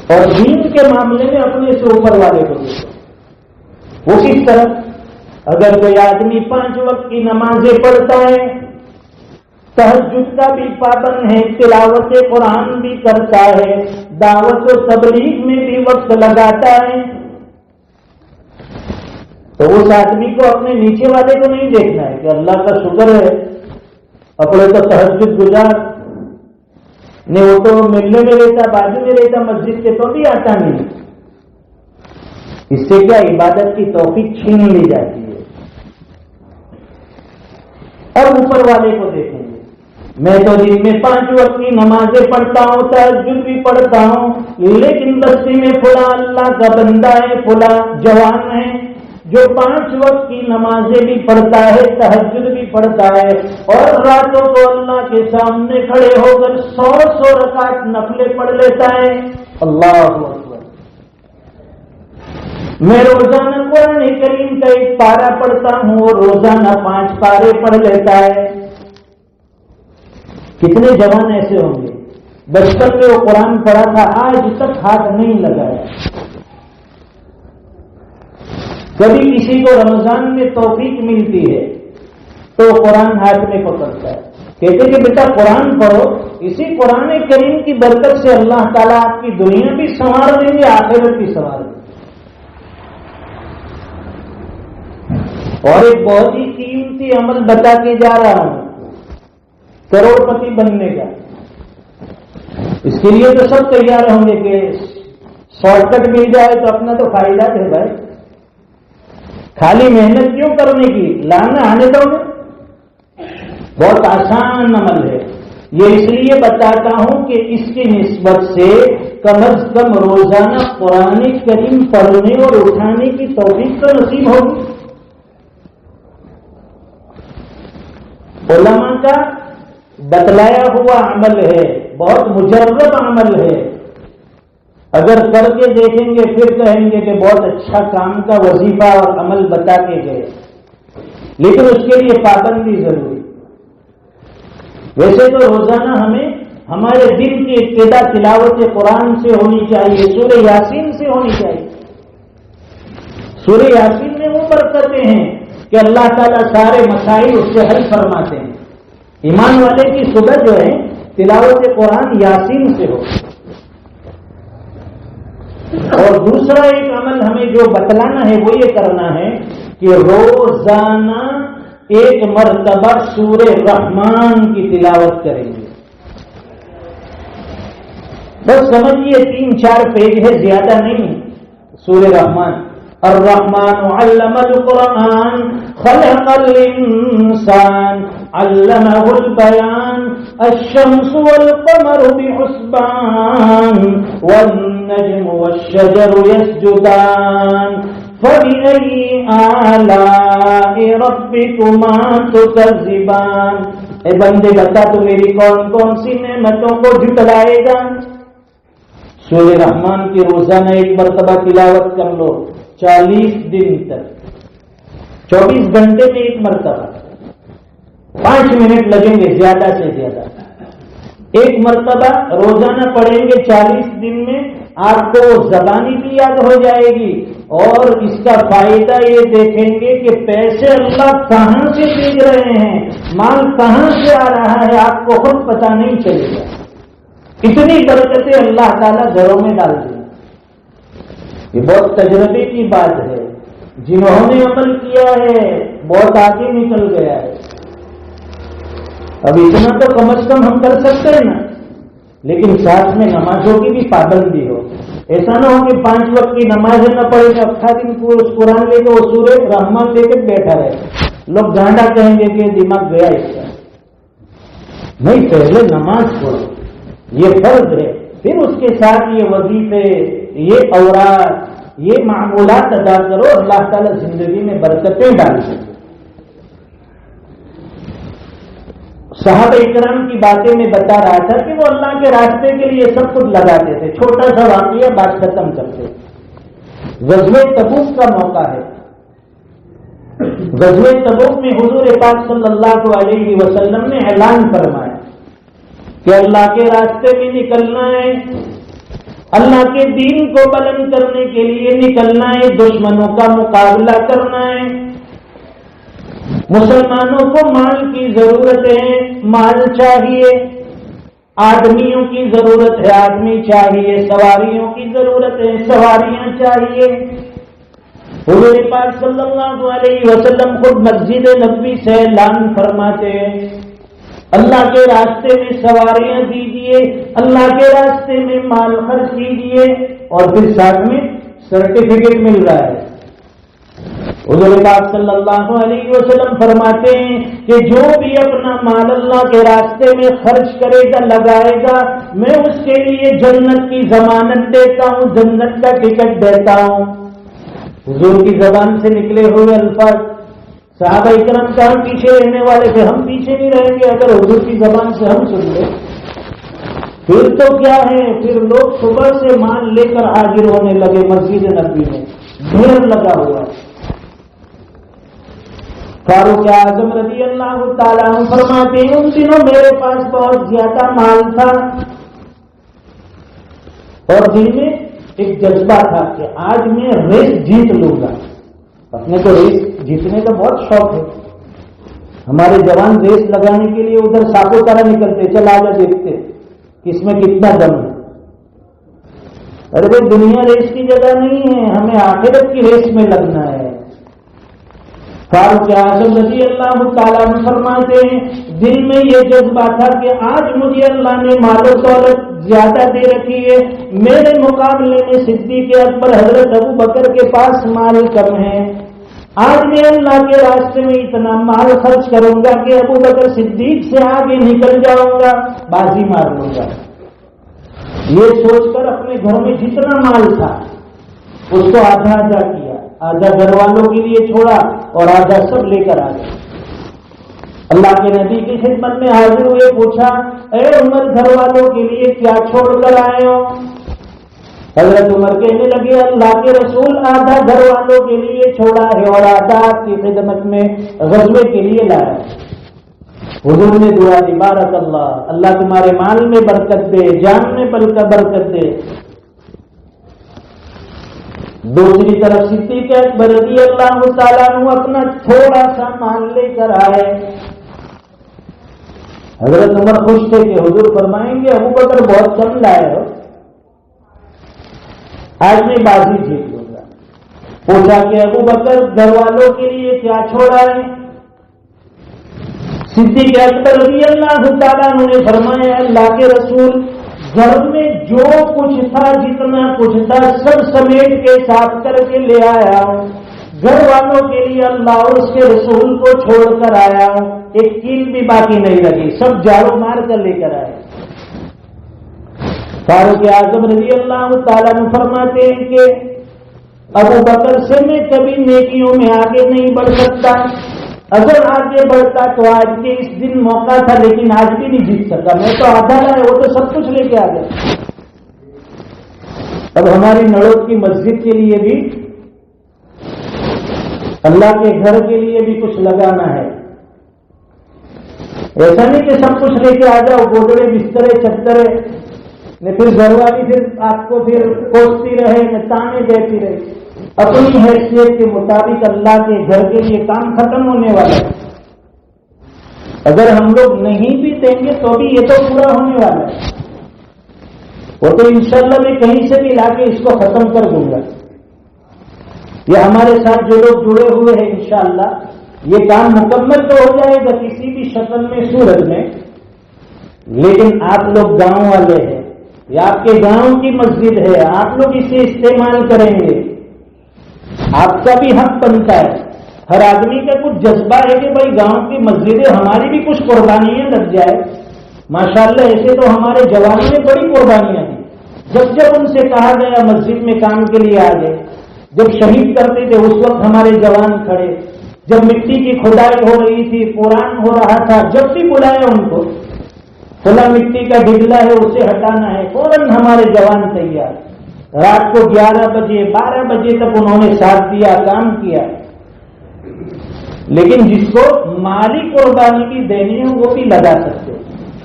اور دین کے معاملے میں اپنے سے اوپر والے کو دیکھو۔ وہ کس طرح؟ اگر کوئی آدمی 5 وقت کی نمازیں پڑھتا ہے، تہجد کا بھی پابند ہے، تلاوت قرآن بھی کرتا ہے، دعوت و تبلیغ میں بھی وقت لگاتا ہے، تو اس آدمی کو اپنے نیچے والے کو نہیں دیکھنا ہے کہ اللہ کا شکر ہے اپنے تو تہجد گزار نہیں، وہ تو ملنے میں رہتا، بازو میں رہتا، مسجد کے تو بھی آتا نہیں۔ اس سے کیا عبادت کی توفیق چھین لی جاتی ہے۔ اب اوپر والے کو دیکھیں گے، میں تو دن میں 5 وقت کی نمازیں پڑھتا ہوں، تہجد بھی پڑھتا ہوں، لیکن بستی میں فلاں اللہ کا بندہ ہے، فلاں جوان ہے جو 5 وقت کی نمازیں بھی پڑھتا ہے، تہجد بھی پڑھتا ہے، اور راتوں کو اللہ کے سامنے کھڑے ہو کر 100 رکعت نفلیں پڑھ لیتا ہے۔ اللہ اکبر۔ میں روزانہ قرآن کریم کا 1 پارہ پڑھتا ہوں اور روزانہ 5 پارے پڑھ لیتا ہے۔ کتنے جوان ایسے ہوں گے بچپن میں وہ قرآن پڑھا تھا، آج تک ہاتھ نہیں لگایا۔ کبھی کسی کو رمضان میں توفیق ملتی ہے تو قرآن ہاتھ میں پکڑتا ہے، کہتے کہ بیٹا قرآن پڑھو، اسی قرآن کریم کی برکت سے اللہ تعالیٰ آپ کی دنیا بھی سنوار دیں گے، آخرت بھی سنوار دیں گے۔ اور ایک بہت ہی قیمتی عمل بتا کے جا رہا ہوں، کروڑ پتی بننے کا۔ اس کے لیے تو سب تیار ہوں گے کہ شارٹ کٹ مل جائے تو اپنا تو فائدہ ہے بھائی، خالی محنت کیوں کرنے کی، لانا آنے دو گے۔ بہت آسان عمل ہے یہ، اس لیے بتاتا ہوں کہ اس کی نسبت سے کم از کم روزانہ قرآن کریم پڑھنے اور اٹھانے کی توفیق تو نصیب ہوگی۔ علماء کا بتلایا ہوا عمل ہے، بہت مجرب عمل ہے، اگر کر کے دیکھیں گے پھر کہیں گے کہ بہت اچھا کام کا وظیفہ اور عمل بتا کے گئے، لیکن اس کے لیے پابندی ضروری۔ ویسے تو روزانہ ہمیں ہمارے دن کی ابتدا تلاوت قرآن سے ہونی چاہیے، سورہ یاسین سے ہونی چاہیے۔ سورہ یاسین میں وہ برکتیں ہیں کہ اللہ تعالیٰ سارے مسائل اس سے حل فرماتے ہیں۔ ایمان والے کی صبح جو ہے تلاوت قرآن یاسین سے ہو۔ اور دوسرا ایک عمل ہمیں جو بتلانا ہے وہ یہ کرنا ہے کہ روزانہ 1 مرتبہ سورہ رحمان کی تلاوت کریں گے۔ بس سمجھیے 3-4 پیج ہے، زیادہ نہیں۔ سورہ رحمان، الرحمن علم القرآن خلق الانسان علمہ البیان الشمس والقمر بحسبان والنجم والشجر يسجدان فبأي آلاء ربكما تكذبان۔ اے بندے بتا تو میری کون کون سی نعمتوں کو جھٹلائے گا۔ سورہ رحمان کی روزانہ 1 مرتبہ تلاوت کر لو، 40 دن تک، 24 گھنٹے میں 1 مرتبہ، 5 منٹ لگیں گے زیادہ سے زیادہ۔ 1 مرتبہ روزانہ پڑھیں گے 40 دن میں، آپ کو زبانی بھی یاد ہو جائے گی، اور اس کا فائدہ یہ دیکھیں گے کہ پیسے اللہ کہاں سے بھیج رہے ہیں، مال کہاں سے آ رہا ہے، آپ کو خود پتہ نہیں چلے گا۔ اتنی برکتیں اللہ تعالیٰ گھروں میں ڈال دیں۔ یہ بہت تجربے کی بات ہے، جنہوں نے عمل کیا ہے بہت آگے نکل گیا ہے۔ اب اتنا تو کم از کم ہم کر سکتے ہیں نا، لیکن ساتھ میں نمازوں کی بھی پابندی ہو. ایسا نہ ہو کہ 5 وقت کی نمازیں نہ پڑھے تو اکھا دن قرآن لے کے وہ سورہ رحمان لے کے بیٹھا رہے. لوگ گانڈا کہیں گے کہ دماغ گیا اس کا. نہیں، پہلے نماز پڑھو، یہ فرض ہے. پھر اس کے ساتھ یہ وظیفے، یہ اوراد، یہ معمولات ادا کرو. اللہ تعالیٰ زندگی میں برکتیں ڈال سکتے. صحابہ اکرام کی باتیں میں بتا رہا تھا کہ وہ اللہ کے راستے کے لیے سب کچھ لگاتے تھے. چھوٹا سا واقعہ بات ختم کرتے. غزوہ تبوک کا موقع ہے. غزوہ تبوک میں حضور پاک صلی اللہ علیہ وسلم نے اعلان فرمایا کہ اللہ کے راستے میں نکلنا ہے، اللہ کے دین کو بلند کرنے کے لیے نکلنا ہے، دشمنوں کا مقابلہ کرنا ہے. مسلمانوں کو مال کی ضرورت ہے، مال چاہیے. آدمیوں کی ضرورت ہے، آدمی چاہیے. سواریوں کی ضرورت ہے، سواریاں چاہیے. حضور پاک صلی اللہ علیہ وسلم خود مسجد نبوی سے اعلان فرماتے ہیں اللہ کے راستے میں سواریاں دیجیے، اللہ کے راستے میں مال خرچ کیجیے. اور پھر ساتھ میں سرٹیفکیٹ مل رہا ہے. حضور پاک صلی اللہ علیہ وسلم فرماتے ہیں کہ جو بھی اپنا مال اللہ کے راستے میں خرچ کرے گا، لگائے گا، میں اس کے لیے جنت کی ضمانت دیتا ہوں، جنت کا ٹکٹ دیتا ہوں. حضور کی زبان سے نکلے ہوئے الفاظ. صحابہ اکرام کا ہم پیچھے رہنے والے تھے، ہم پیچھے نہیں رہیں گے اگر حضور کی زبان سے ہم سن لیں. پھر تو کیا ہے، پھر لوگ صبح سے مال لے کر حاضر ہونے لگے. مسجد نبوی میں ڈھیر لگا ہوا ہے. فاروق اعظم رضی اللہ تعالیٰ عنہ فرماتے ہیں ان دنوں میرے پاس بہت زیادہ مال تھا اور دل میں ایک جذبہ تھا کہ آج میں ریس جیت لوں گا. اپنے کو ریس جیتنے کا بہت شوق ہے. ہمارے جوان ریس لگانے کے لیے ادھر ساپو طرح نکلتے، چل آگے دیکھتے کس میں کتنا دم ہے. ارے بھائی دنیا ریس کی جگہ نہیں ہے، ہمیں آخرت کی ریس میں لگنا ہے. فاروق اعظم رضی اللہ تعالیٰ عنہ فرماتے ہیں دل میں یہ جذبہ تھا کہ آج مجھے اللہ نے مال و دولت زیادہ دے رکھی ہے، میرے مقابلے میں صدیق اکبر حضرت ابو بکر کے پاس مال کم ہے. آج میں اللہ کے راستے میں اتنا مال خرچ کروں گا کہ ابو بکر صدیق سے آگے نکل جاؤں گا، بازی مار لوں گا. یہ سوچ کر اپنے گھر میں جتنا مال تھا اس کو آدھا آدھا کیا، آدھا گھر والوں کے لیے چھوڑا اور آدھا سب لے کر آ گئے. اللہ کے نبی کی خدمت میں حاضر ہوئے، پوچھا اے عمر گھر والوں کے لیے کیا چھوڑ کر آئے ہو؟ حضرت عمر کہنے لگے اللہ کے رسول آدھا گھر والوں کے لیے چھوڑا ہے اور آدھا آپ کی خدمت میں غزوے کے لیے لایا. حضور نے دعا دی بارک اللہ، اللہ تمہارے مال میں برکت دے، جان میں برکت دے. دوسری طرف صدیق اکبر رضی اللہ تعالیٰ عنہ اپنا تھوڑا سا مال لے کر آئے. حضرت عمر خوش تھے کہ حضور فرمائیں گے ابو بکر بہت کم لائے ہو، آج میں بازی جیت لوں گا. پوچھا کہ ابو بکر گھر والوں کے لیے کیا چھوڑا ہے؟ صدیق اکبر رضی اللہ تعالیٰ عنہ نے فرمایا اللہ کے رسول گھر میں جو کچھ تھا، جتنا کچھ تھا سب سمیٹ کے ساتھ کر کے لے آیا ہوں. گھر والوں کے لیے اللہ اور اس کے رسول کو چھوڑ کر آیا ہوں، ایک کیل بھی باقی نہیں لگی، سب جاڑو مار کر لے کر آئے. فاروق اعظم رضی اللہ تعالیٰ عنہ فرماتے ہیں کہ ابو بکر سے میں کبھی نیکیوں میں آگے نہیں بڑھ سکتا. اگر آگے بڑھتا تو آج کے اس دن موقع تھا، لیکن آج بھی نہیں جیت سکا. میں تو آدھا لائے، وہ تو سب کچھ لے کے آ گیا. اب ہماری نڑوت کی مسجد کے لیے بھی، اللہ کے گھر کے لیے بھی کچھ لگانا ہے. ایسا نہیں کہ سب کچھ لے کے آ جاؤ، گودڑے بسترے چدرے نے پھر گھر والی پھر آپ کو پھر کوستی رہے، تانے دیتی رہے. اپنی حیثیت کے مطابق اللہ کے گھر کے لیے کام ختم ہونے والا ہے. اگر ہم لوگ نہیں بھی دیں گے تو بھی یہ تو پورا ہونے والا ہے. وہ تو انشاءاللہ میں کہیں سے بھی لا کے اس کو ختم کر دوں گا. یہ ہمارے ساتھ جو لوگ جڑے ہوئے ہیں انشاءاللہ یہ کام مکمل تو ہو جائے گا کسی بھی شکل میں صورت میں. لیکن آپ لوگ گاؤں والے ہیں، یہ آپ کے گاؤں کی مسجد ہے، آپ لوگ اسے استعمال کریں گے، آپ کا بھی حق بنتا ہے۔ ہر آدمی کا کچھ جذبہ ہے کہ بھائی گاؤں کی مسجدیں ہماری بھی کچھ قربانیاں لگ جائے۔ ماشاءاللہ ایسے تو ہمارے جوانوں نے بڑی قربانیاں دی، جب ان سے کہا گیا مسجد میں کام کے لیے آ گئے، جب شہید کرتے تھے اس وقت ہمارے جوان کھڑے، جب مٹی کی کھدائی ہو رہی تھی، قرآن ہو رہا تھا، جب بھی بلایا ان کو، کھلا مٹی کا ڈگلا ہے اسے ہٹانا ہے، فوراً ہمارے جوان تیار۔ رات کو 11 بجے 12 بجے تک انہوں نے ساتھ دیا، کام کیا۔ لیکن جس کو مالی قربانی بھی دینی ہے وہ بھی لگا سکتے،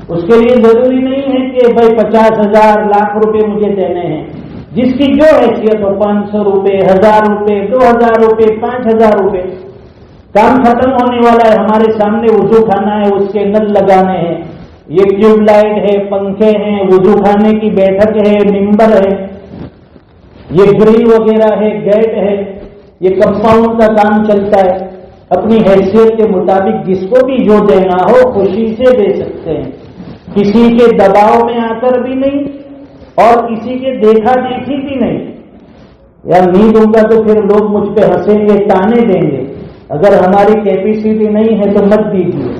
اس کے لیے ضروری نہیں ہے کہ بھائی 50,000 لاکھ روپے مجھے دینے ہیں، جس کی جو حیثیت ہو، 500 روپے، 1000 روپے، 2000 روپے، 5000 روپے۔ کام ختم ہونے والا ہے، ہمارے سامنے وضو خانہ ہے، اس کے نل لگانے ہیں، یہ ٹیوب لائٹ ہے، پنکھے ہیں، وضو خانے کی بیٹھک ہے، ممبر ہے، یہ گرل وغیرہ ہے، گیٹ ہے، یہ کمپاؤنڈ کا کام چلتا ہے۔ اپنی حیثیت کے مطابق جس کو بھی جو دینا ہو خوشی سے دے سکتے ہیں، کسی کے دباؤ میں آ کر بھی نہیں اور کسی کے دیکھا دیکھی بھی نہیں۔ یا نہیں دوں گا تو پھر لوگ مجھ پہ ہنسیں گے، تانے دیں گے، اگر ہماری کیپیسٹی نہیں ہے تو مت دیجیے۔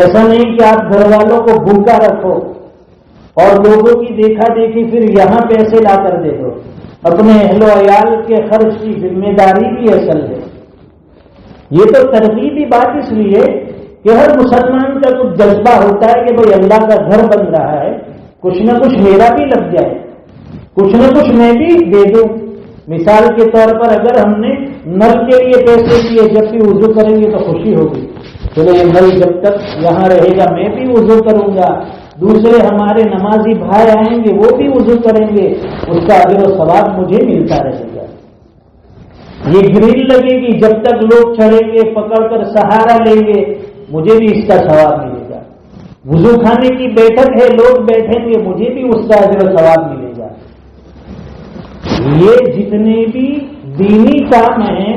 ایسا نہیں کہ آپ گھر والوں کو بھوکا رکھو اور لوگوں کی دیکھا دیکھی پھر یہاں پیسے لا کر دے دو۔ اپنے اہل و عیال کے خرچ کی ذمہ داری بھی اصل ہے۔ یہ تو ترغیبی بات اس لیے کہ ہر مسلمان کا کچھ جذبہ ہوتا ہے کہ بھئی اللہ کا گھر بن رہا ہے، کچھ نہ کچھ میرا بھی لگ جائے، کچھ نہ کچھ میں بھی دے دوں۔ مثال کے طور پر اگر ہم نے نل کے لیے پیسے دیے، جب بھی وضو کریں گے تو خوشی ہوگی، چلو یہ نل جب تک یہاں رہے گا میں بھی وضو کروں گا، دوسرے ہمارے نمازی بھائی آئیں گے وہ بھی وضو کریں گے، اس کا اجر و ثواب مجھے ملتا رہے گا۔ یہ گرل لگے گی، جب تک لوگ چڑھیں گے پکڑ کر سہارا لیں گے، مجھے بھی اس کا ثواب ملے گا۔ وضو خانے کی بیٹھک ہے، لوگ بیٹھیں گے، مجھے بھی اس کا اجر و ثواب ملے گا۔ یہ جتنے بھی دینی کام ہیں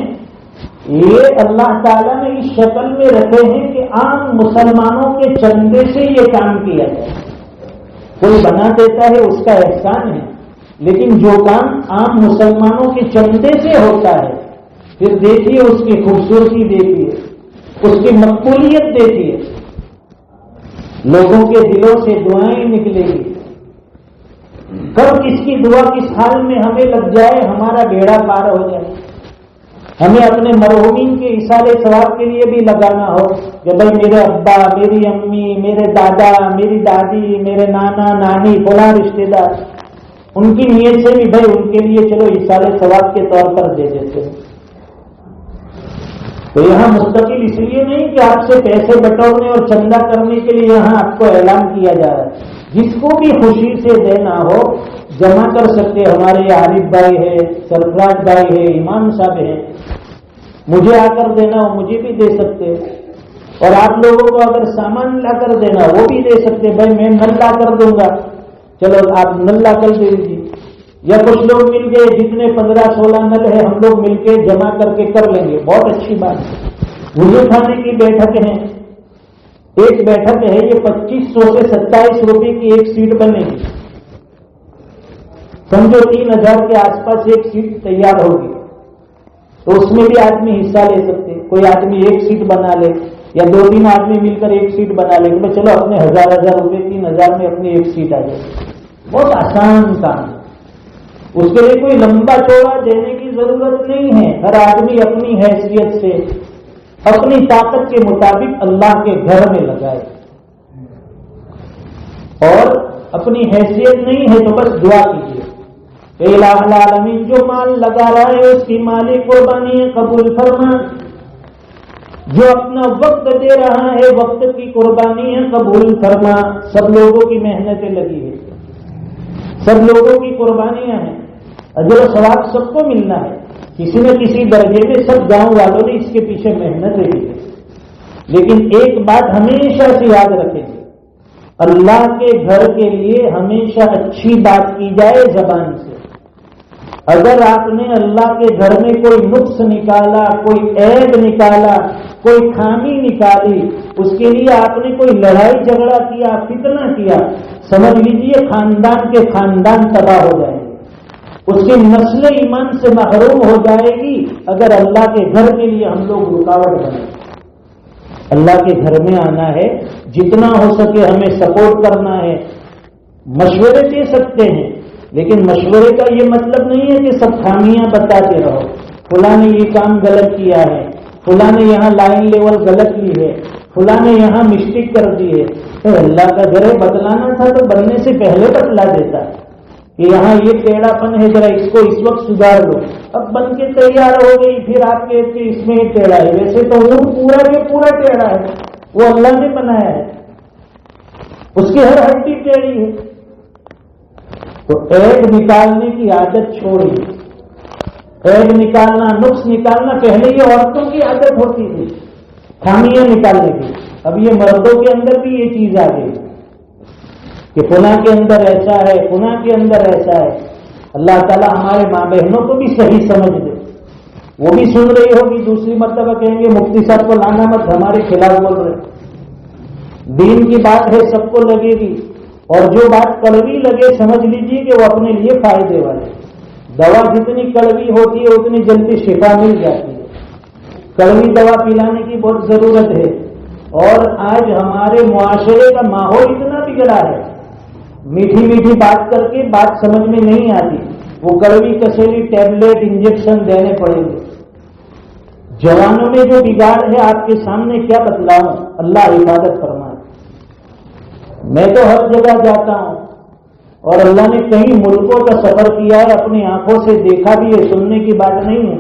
یہ اللہ تعالیٰ نے اس شکل میں رکھے ہیں کہ عام مسلمانوں کے چندے سے یہ کام کیا جائے۔ کوئی بنا دیتا ہے اس کا احسان ہے، لیکن جو کام عام مسلمانوں کے چندے سے ہوتا ہے پھر دیکھیے اس کی خوبصورتی، دیکھیے اس کی مقبولیت، دیکھیے لوگوں کے دلوں سے دعائیں نکلے گی۔ کب اس کی دعا کس حال میں ہمیں لگ جائے، ہمارا بیڑا پار ہو جائے۔ ہمیں اپنے مرحومین کے ایصال ثواب کے لیے بھی لگانا ہو کہ بھائی میرے ابا، میری امی، میرے دادا، میری دادی، میرے نانا نانی، فلاں رشتے دار، ان کی نیت سے بھی بھائی ان کے لیے چلو ایصال ثواب کے طور پر دے دیتے ہیں۔ تو یہاں مستقل اس لیے نہیں کہ آپ سے پیسے بٹورنے اور چندہ کرنے کے لیے یہاں آپ کو اعلان کیا جا رہا ہے۔ جس کو بھی خوشی سے دینا ہو جمع کر سکتے۔ ہمارے یہ عارف بھائی ہے، سرفراز بھائی ہے، امام صاحب ہے، مجھے آ کر دینا ہو مجھے بھی دے سکتے، اور آپ لوگوں کو اگر سامان لا کر دینا وہ بھی دے سکتے۔ بھائی میں نل لا کر دوں گا، چلو آپ نل لا کر دے دیجیے، یا کچھ لوگ مل گئے جتنے 15-16 نل ہے ہم لوگ مل کے جمع کر کے کر لیں گے، بہت اچھی بات ہے۔ وضو خانے کی بیٹھک ہے، ایک بیٹھک ہے یہ 2500 سے 27 روپے کی ایک سیٹ بنے گی، سمجھو 3000 کے آس پاس ایک سیٹ تیار ہوگی، تو اس میں بھی آدمی حصہ لے سکتے۔ کوئی آدمی ایک سیٹ بنا لے یا 2-3 آدمی مل کر ایک سیٹ بنا لے کہ چلو اپنے 1000 روپے 3000 میں اپنی ایک سیٹ آ جائے، بہت آسان کام ہے۔ اس کے لیے کوئی لمبا چوڑا دینے کی ضرورت نہیں ہے، ہر آدمی اپنی حیثیت سے اپنی طاقت کے مطابق اللہ کے گھر میں لگائے، اور اپنی حیثیت نہیں ہے تو بس دعا کیجیے کہ الہ العالمین جو مال لگا رہا ہے اس کی مالی قربانی قبول فرما، جو اپنا وقت دے رہا ہے وقت کی قربانی ہے قبول فرما۔ سب لوگوں کی محنتیں لگی ہے، سب لوگوں کی قربانیاں ہیں، اجر و ثواب سب کو ملنا ہے، کسی نہ کسی درجے میں سب گاؤں والوں نے اس کے پیچھے محنت کی ہے۔ لیکن ایک بات ہمیشہ سے یاد رکھیں گے، اللہ کے گھر کے لیے ہمیشہ اچھی بات کی جائے زبان سے۔ اگر آپ نے اللہ کے گھر میں کوئی نقص نکالا، کوئی عیب نکالا، کوئی خامی نکالی اس کے لیے آپ نے کوئی لڑائی جھگڑا کیا، فتنہ کیا، سمجھ لیجئے خاندان کے خاندان تباہ ہو جائیں گے، اس کی نسل ایمان سے محروم ہو جائے گی اگر اللہ کے گھر کے لیے ہم لوگ رکاوٹ بنے۔ اللہ کے گھر میں آنا ہے، جتنا ہو سکے ہمیں سپورٹ کرنا ہے، مشورے دے سکتے ہیں، لیکن مشورے کا یہ مطلب نہیں ہے کہ سب خامیاں بتاتے رہو، فلاں نے یہ کام غلط کیا ہے، فلاں نے یہاں لائن لیول غلط لی ہے، فلاں نے یہاں مسٹیک کر دی ہے۔ تو اللہ کا گھر ہے، بدلانا تھا تو بننے سے پہلے بدلا دیتا ہے کہ یہاں یہ ٹیڑھا پن ہے، ذرا اس کو اس وقت سدھار لو۔ اب بن کے تیار ہو گئی، پھر آپ کہتے ہیں اس میں یہ ٹیڑھا ہے، ویسے تو وہ پورا کے پورا ٹیڑھا ہے، وہ اللہ نے بنایا ہے، اس کی ہر ہڈی ٹیڑھی ہے۔ تو عیب نکالنے کی عادت چھوڑیے، عیب نکالنا، نقص نکالنا پہلے یہ عورتوں کی عادت ہوتی تھی، خامیاں نکالنے کی، اب یہ مردوں کے اندر بھی یہ چیز آ گئی کہ فلاں کے اندر ایسا ہے، فلاں کے اندر ایسا ہے۔ اللہ تعالیٰ ہمارے ماں بہنوں کو بھی صحیح سمجھ دے، وہ بھی سن رہی ہوگی، دوسری مرتبہ کہیں گے مفتی صاحب کو لانا مت، ہمارے خلاف بول رہے۔ دین کی بات ہے، سب کو لگے گی، اور جو بات کڑوی لگے سمجھ لیجیے کہ وہ اپنے لیے فائدے والے۔ دوا جتنی کڑوی ہوتی ہے اتنی جلدی شفا مل جاتی ہے، کڑوی دوا پلانے کی بہت ضرورت ہے۔ اور آج ہمارے معاشرے کا ماحول اتنا بگڑا ہے، میٹھی میٹھی بات کر کے بات سمجھ میں نہیں آتی، وہ کڑوی کسیلی ٹیبلٹ انجیکشن دینے پڑیں گے۔ جوانوں میں جو بگاڑ ہے آپ کے سامنے کیا بتلاؤں، اللہ حفاظت فرمائے۔ میں تو ہر جگہ جاتا ہوں اور اللہ نے کئی ملکوں کا سفر کیا ہے، اپنی آنکھوں سے دیکھا بھی ہے، سننے کی بات نہیں ہے۔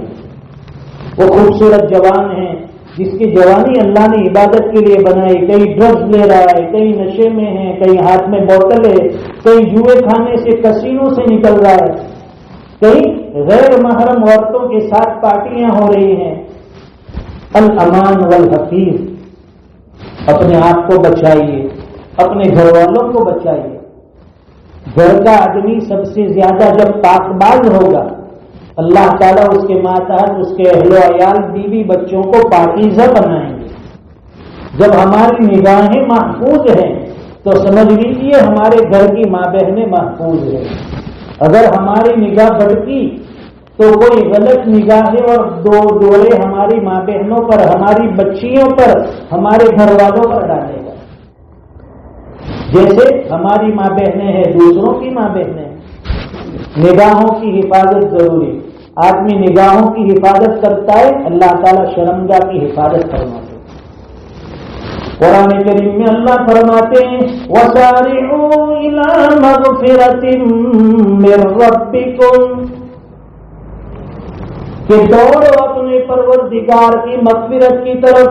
وہ خوبصورت جوان ہیں جس کی جوانی اللہ نے عبادت کے لیے بنائی، کئی ڈرگز لے رہا ہے، کئی نشے میں ہے، کئی ہاتھ میں بوتل ہے، کئی جوئے کھانے سے کسینوں سے نکل رہا ہے، کئی غیر محرم عورتوں کے ساتھ پارٹیاں ہو رہی ہیں۔ الامان والحفیظ، اپنے آپ کو بچائیے، اپنے گھر والوں کو بچائیے۔ گھر کا آدمی سب سے زیادہ جب پاک باز ہوگا، اللہ تعالیٰ اس کے ماتحت اس کے اہل و عیال بیوی بچوں کو پاکیزہ بنائیں گے۔ جب ہماری نگاہیں محفوظ ہیں تو سمجھ لیجیے ہمارے گھر کی ماں بہنیں محفوظ ہیں۔ اگر ہماری نگاہ بڑھتی تو کوئی غلط نگاہیں اور ڈورے ہماری ماں بہنوں پر، ہماری بچیوں پر، ہمارے گھر والوں پر ڈالے گا۔ جیسے ہماری ماں بہنیں ہیں، دوسروں کی ماں بہنیں ہیں۔ نگاہوں کی حفاظت ضروری، آدمی نگاہوں کی حفاظت کرتا ہے، اللہ تعالیٰ شرمگاہ کی حفاظت فرماتے ہیں۔ قرآن کریم میں اللہ فرماتے ہیں وَسَارِعُوا إِلَىٰ مَغْفِرَةٍ مِّن رَّبِّكُمْ، کہ دوڑو اپنے پروردگار کی مغفرت کی طرف،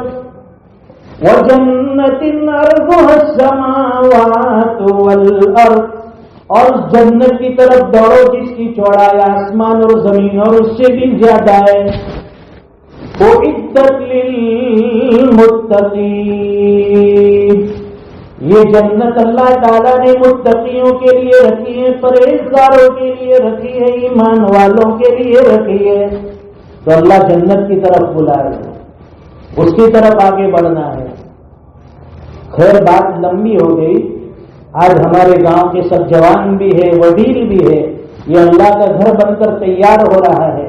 وَجَنَّةٍ عَرْضُهَا السَّمَاوَاتُ وَالْأَرْضُ، اور جنت کی طرف دوڑو جس کی چوڑائی آسمان اور زمین اور اس سے بھی زیادہ ہے۔ اعدت للمتقین، یہ جنت اللہ تعالیٰ نے متقیوں کے لیے رکھی ہے، پرہیزگاروں کے لیے رکھی ہے، ایمان والوں کے لیے رکھی ہے۔ تو اللہ جنت کی طرف بلائے، اس کی طرف آگے بڑھنا ہے۔ خیر بات لمبی ہو گئی، آج ہمارے گاؤں کے سب جوان بھی ہے، وڈیل بھی ہے، یہ اللہ کا گھر بن کر تیار ہو رہا ہے۔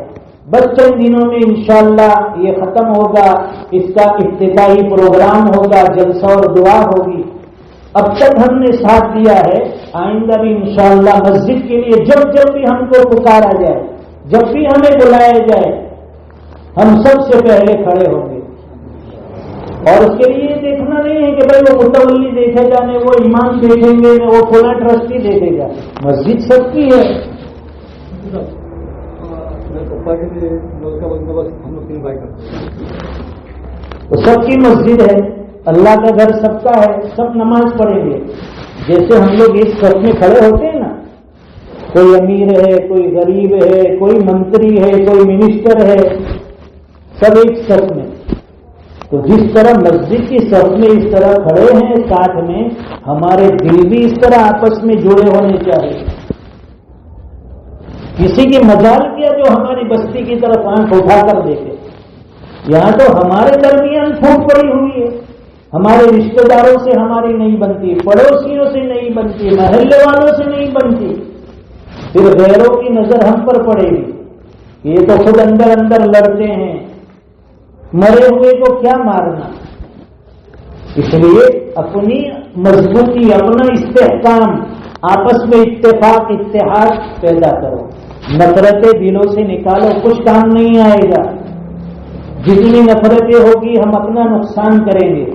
بس چند دنوں میں انشاءاللہ یہ ختم ہوگا، اس کا افتتاحی پروگرام ہوگا، جلسہ اور دعا ہوگی۔ اب تک ہم نے ساتھ دیا ہے، آئندہ بھی انشاءاللہ مسجد کے لیے جب بھی ہم کو پکارا جائے، جب بھی ہمیں بلایا جائے، ہم سب سے پہلے کھڑے ہوں گے۔ اور اس کے لیے یہ دیکھنا نہیں ہے کہ بھائی وہ متولی دیکھے جانے، وہ امام دیکھیں گے، وہ فلاں ٹرسٹی دیکھے گا، مسجد سب کی ہے۔ تو سب کی مسجد ہے، اللہ کا گھر سب کا ہے، سب نماز پڑھیں گے۔ جیسے ہم لوگ اس صف میں کھڑے ہوتے ہیں نا، کوئی امیر ہے، کوئی غریب ہے، کوئی منتری ہے، کوئی منسٹر ہے، سب ایک صف میں۔ تو جس طرح مسجد کی صف میں اس طرح کھڑے ہیں ساتھ میں، ہمارے دل بھی اس طرح آپس میں جڑے ہونے چاہیے۔ کسی کی مجال کیا جو ہماری بستی کی طرف آنکھ اٹھا کر دیکھے، یہاں تو ہمارے درمیان پھوٹ پڑی ہوئی ہے، ہمارے رشتہ داروں سے ہماری نہیں بنتی، پڑوسیوں سے نہیں بنتی، محلے والوں سے نہیں بنتی، پھر غیروں کی نظر ہم پر پڑے گی، یہ تو خود اندر اندر لڑتے ہیں، مرے ہوئے کو کیا مارنا۔ اس لیے اپنی مضبوطی، اپنا استحکام، آپس میں اتفاق اتحاد پیدا کرو، نفرتیں دلوں سے نکالو، کچھ کام نہیں آئے گا۔ جتنی نفرتیں ہوگی ہم اپنا نقصان کریں گے۔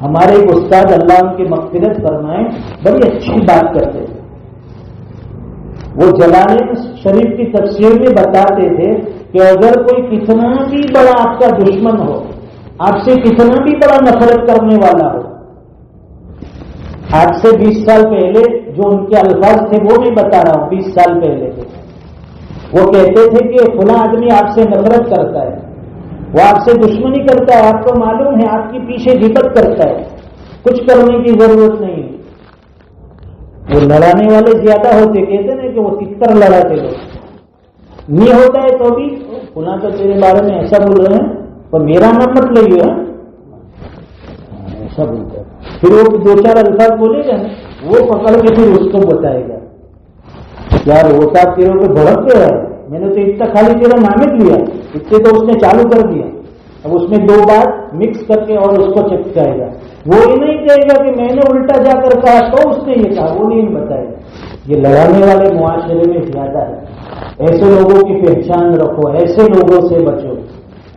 ہمارے استاد اللہ ان کی مغفرت فرمائیں بڑی اچھی بات کرتے تھے، وہ جلالین شریف کی تفسیر میں بتاتے تھے کہ اگر کوئی کتنا بھی بڑا آپ کا دشمن ہو، آپ سے کتنا بھی بڑا نفرت کرنے والا ہو، آج سے 20 سال پہلے جو ان کے الفاظ تھے وہ میں بتا رہا ہوں، 20 سال پہلے تھے، وہ کہتے تھے کہ فلاں آدمی آپ سے نفرت کرتا ہے، وہ آپ سے دشمنی کرتا ہے، آپ کو معلوم ہے، آپ کے پیچھے غیبت کرتا ہے، کچھ کرنے کی ضرورت نہیں ہے۔ وہ لڑانے والے زیادہ ہوتے، کہتے نا کہ وہ تکر لڑاتے لوگ، نہیں ہوتا ہے تو بھی فلاں تو تیرے بارے میں ایسا بول رہے ہیں اور میرا نام مت لئیے، ایسا بولتا ہے۔ پھر وہ 2-4 الفاظ بولے گا نا، وہ پکڑ کے پھر اس کو بتائے گا، یار ہوتا تیروں کو بھڑک گیا ہے، میں نے تو اتنا خالی تیرا نام لیا، اتنے تو اس نے چالو کر دیا، اب اس میں 2 بات مکس کر کے اور اس کو چپکائے گا۔ وہ یہ نہیں کہے گا کہ میں نے الٹا جا کر کہا تو اس نے یہ کہا، وہ نہیں بتائے گا۔ یہ لڑانے والے معاشرے میں زیادہ ہے، ایسے لوگوں کی پہچان رکھو، ایسے لوگوں سے بچو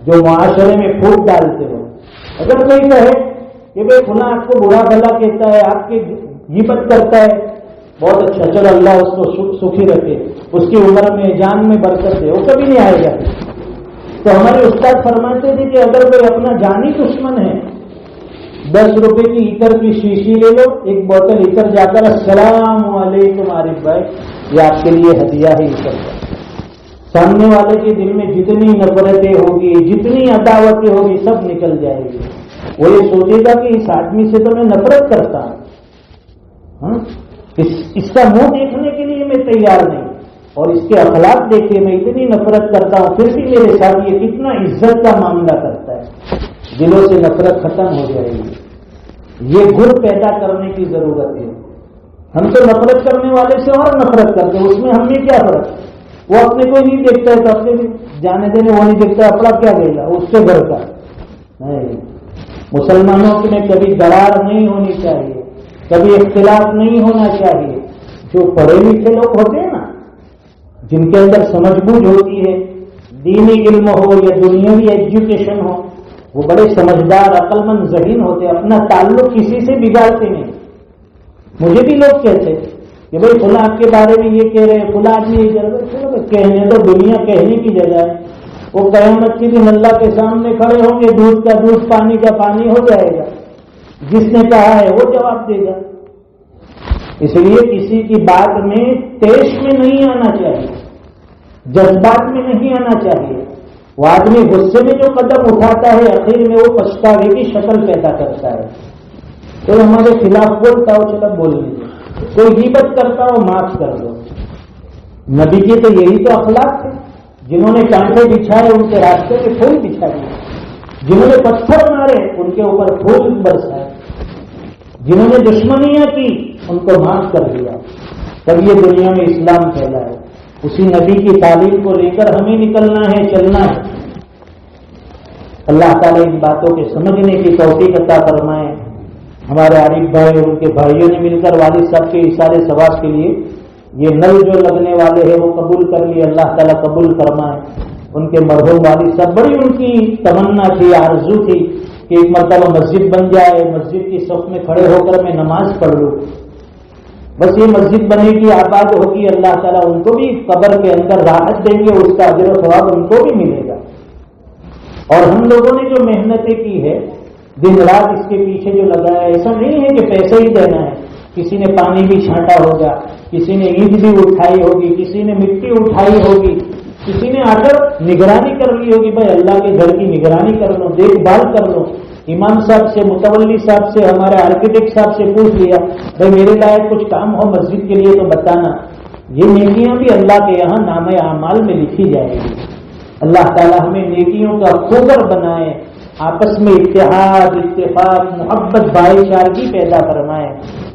جو معاشرے میں پھوٹ ڈالتے ہو۔ اگر کوئی کہے کہ بھائی فلاں آپ کو برا بھلا کہتا ہے، آپ کی غیبت کرتا ہے، بہت اچھا، چلو اللہ اس کو سکھی رکھے، اس کی عمر میں جان میں برکت دے، وہ کبھی نہیں آئے گا۔ تو ہمارے استاد فرماتے تھے کہ اگر کوئی اپنا جانی دشمن ہے، 10 روپے کی ایکر کی شیشی لے لو، 1 بوتل ایکر جا کر السلام علیکم عارف بھائی، یہ آپ کے لیے ہدیہ ہے ایکر کا۔ سامنے والے کے دل میں جتنی نفرتیں ہوگی، جتنی عداوتیں ہوگی، سب نکل جائے گی۔ وہ یہ سوچے گا کہ اس آدمی سے تو میں نفرت کرتا ہوں، اس کا منہ دیکھنے کے لیے میں تیار نہیں، اور اس کے اخلاق دیکھے میں اتنی نفرت کرتا ہوں، پھر بھی میرے ساتھ یہ کتنا عزت کا معاملہ کرتا ہے۔ دلوں سے نفرت ختم ہو جائے گی۔ یہ گر پیدا کرنے کی ضرورت ہے۔ ہم تو نفرت کرنے والے سے اور نفرت کرتے ہیں، اس میں ہم نے کیا فرق؟ وہ اپنے کو نہیں دیکھتا ہے تو اپنے بھی جانے دینے وہ نہیں دیکھتا، اپنا کیا دے گا اس کے گھر کا نہیں۔ مسلمانوں میں کبھی درار نہیں ہونی چاہیے، کبھی اختلاف نہیں ہونا چاہیے۔ جو پڑھے لکھے لوگ ہوتے ہیں نا، جن کے اندر سمجھ بوجھ ہوتی ہے، دینی علم ہو یا دنیاوی ایجوکیشن ہو، وہ بڑے سمجھدار، عقل مند، ذہین ہوتے، اپنا تعلق کسی سے بگاڑتے نہیں۔ مجھے بھی لوگ کہتے کہ بھائی فلاں آپ کے بارے میں یہ کہہ رہے، فلاں آدمی یہ کہہ رہے، کہنے تو دنیا کہنے کی جگہ ہے، وہ قیامت کے دن اللہ کے سامنے کھڑے ہوں گے، دودھ کا دودھ، پانی کا پانی ہو جائے گا، جس نے کہا ہے وہ جواب دے گا۔ اس لیے کسی کی بات میں تیش میں نہیں آنا چاہیے، جذبات میں نہیں آنا چاہیے۔ وہ آدمی غصے میں جو قدم اٹھاتا ہے، آخر میں وہ پچھتاوے کی شکل پیدا کرتا ہے۔ تو ہمارے خلاف بولتا ہو، چلو بول لیجیے، کوئی غیبت کرتا ہو معاف کر دو۔ نبی کے تو یہی تو اخلاق تھے، جنہوں نے کانٹے بچھائے ان کے راستے میں پھول بچھا دیے، جنہوں نے پتھر مارے ان کے اوپر پھول برسائے، جنہوں نے دشمنیاں کی ان کو معاف کر دیا۔ تب یہ دنیا میں اسلام پھیلا ہے۔ اسی نبی کی تعلیم کو لے کر ہمیں نکلنا ہے، چلنا ہے۔ اللہ تعالیٰ ان باتوں کے سمجھنے کی توفیق عطا فرمائے۔ ہمارے عارف بھائی اور ان کے بھائیوں نے مل کر والد صاحب کے اشارے ثواب کے لیے یہ نل جو لگنے والے ہیں وہ قبول کر لیے، اللہ تعالیٰ قبول فرمائے۔ ان کے مرحوم والد صاحب، بڑی ان کی تمنا تھی، آرزو تھی کہ ایک مرتبہ مسجد بن جائے، مسجد کی صف میں کھڑے ہو کر میں نماز پڑھ لوں۔ بس یہ مسجد بنے گی، آباد ہوگی، اللہ تعالیٰ ان کو بھی قبر کے اندر راحت دیں گے، اس کا اجر و ثواب ان کو بھی ملے گا۔ اور ہم لوگوں نے جو محنتیں کی ہے، دن رات اس کے پیچھے جو لگایا ہے، ایسا نہیں ہے کہ پیسے ہی دینا ہے۔ کسی نے پانی بھی چھانٹا ہوگا، کسی نے اینٹ بھی اٹھائی ہوگی، کسی نے مٹی اٹھائی ہوگی، کسی نے آ کر نگرانی کر لی ہوگی، بھائی اللہ کے گھر کی نگرانی کر لو، دیکھ بھال کر لو۔ امام صاحب سے، متولی صاحب سے، ہمارے آرکیٹیکٹ صاحب سے پوچھ لیا، بھائی میرے لائق کچھ کام ہو مسجد کے لیے تو بتانا۔ یہ نیکیاں بھی اللہ کے یہاں نامہ اعمال میں لکھی جائے گی۔ اللہ تعالیٰ ہمیں نیکیوں کا خوگر بنائے، آپس میں اتحاد، اتفاق، محبت، بھائی چارگی پیدا فرمائے،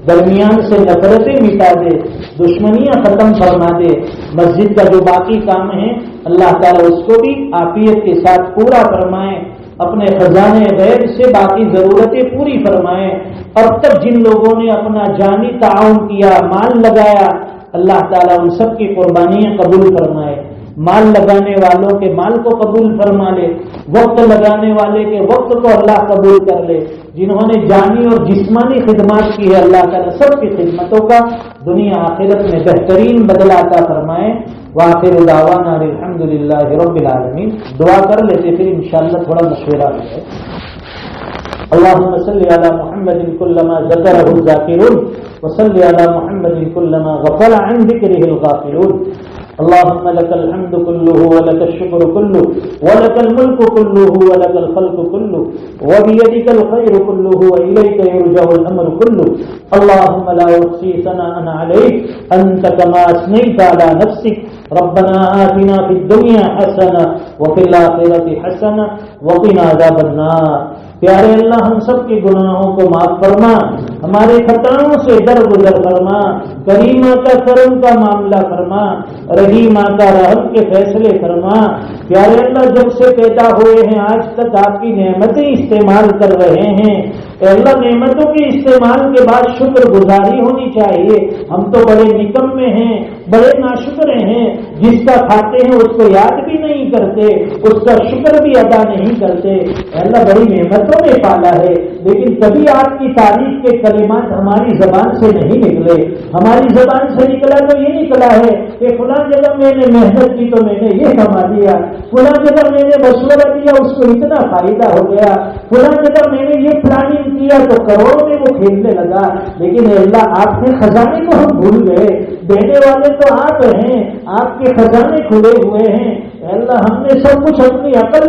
درمیان سے نفرتیں مٹا دے، دشمنیاں ختم فرما دے۔ مسجد کا جو باقی کام ہے اللہ تعالیٰ اس کو بھی عافیت کے ساتھ پورا فرمائے، اپنے خزانے غیب سے باقی ضرورتیں پوری فرمائے۔ اب تک جن لوگوں نے اپنا جانی تعاون کیا، مال لگایا، اللہ تعالیٰ ان سب کی قربانیاں قبول فرمائے، مال لگانے والوں کے مال کو قبول فرما لے، وقت لگانے والے کے وقت کو اللہ قبول کر لے، جنہوں نے جانی اور جسمانی خدمات کی ہے اللہ تعالیٰ سب کی خدمتوں کا دنیا آخرت میں بہترین بدلہ عطا فرمائے۔ وآخر دعوانا الحمد للہ رب العالمین۔ دعا کر لیتے پھر انشاءاللہ تھوڑا مشورہ ہے۔ اللهم صل على محمد كلما ذكره الذاكرون وصل على محمد كلما غفل عن ذكره الغافلون۔ اللهم لك الحمد كله ولك الشكر كله ولك الملك كله ولك الخلق كله وبيدك الخير كله وإليك يرجع الأمر كله۔ اللهم لا أحصي ثناء عليك أنت كما أثنيت على نفسك۔ ربنا آتنا في الدنيا حسنة وفي الآخرة حسنة وقنا عذاب النار۔ پیارے اللہ ہم سب کے گناہوں کو معاف فرما، ہمارے خطاؤں سے درگزر فرما، کریمہ کا کرم کا معاملہ فرما، رحیمہ کا رحم کے فیصلے فرما۔ پیارے اللہ جب سے پیدا ہوئے ہیں آج تک آپ کی نعمتیں استعمال کر رہے ہیں، اے اللہ نعمتوں کے استعمال کے بعد شکر گزاری ہونی چاہیے۔ ہم تو بڑے نکمے ہیں، بڑے ناشکر ہیں، جس کا کھاتے ہیں اس کو یاد بھی نہیں کرتے، اس کا شکر بھی ادا نہیں کرتے۔ اے اللہ بڑی نعمتوں نے پالا ہے، لیکن کبھی آپ کی تعریف کے کلمات ہماری زبان سے نہیں نکلے۔ ہماری زبان سے نکلا تو یہ نکلا ہے کہ فلاں جگہ میں نے محنت کی تو میں نے یہ کما دیا، فلاں جگہ میں نے مشورہ دیا اس کو اتنا فائدہ ہو گیا، فلاں جگہ میں نے یہ پلاننگ کیا تو کروڑوں میں وہ کھیلنے لگا۔ لیکن اے اللہ آپ کے خزانے کو ہم بھول گئے، دینے والے تو آپ ہیں، آپ کے خزانے کھلے ہوئے ہیں۔ اے اللہ ہم نے سب کچھ اپنی عقل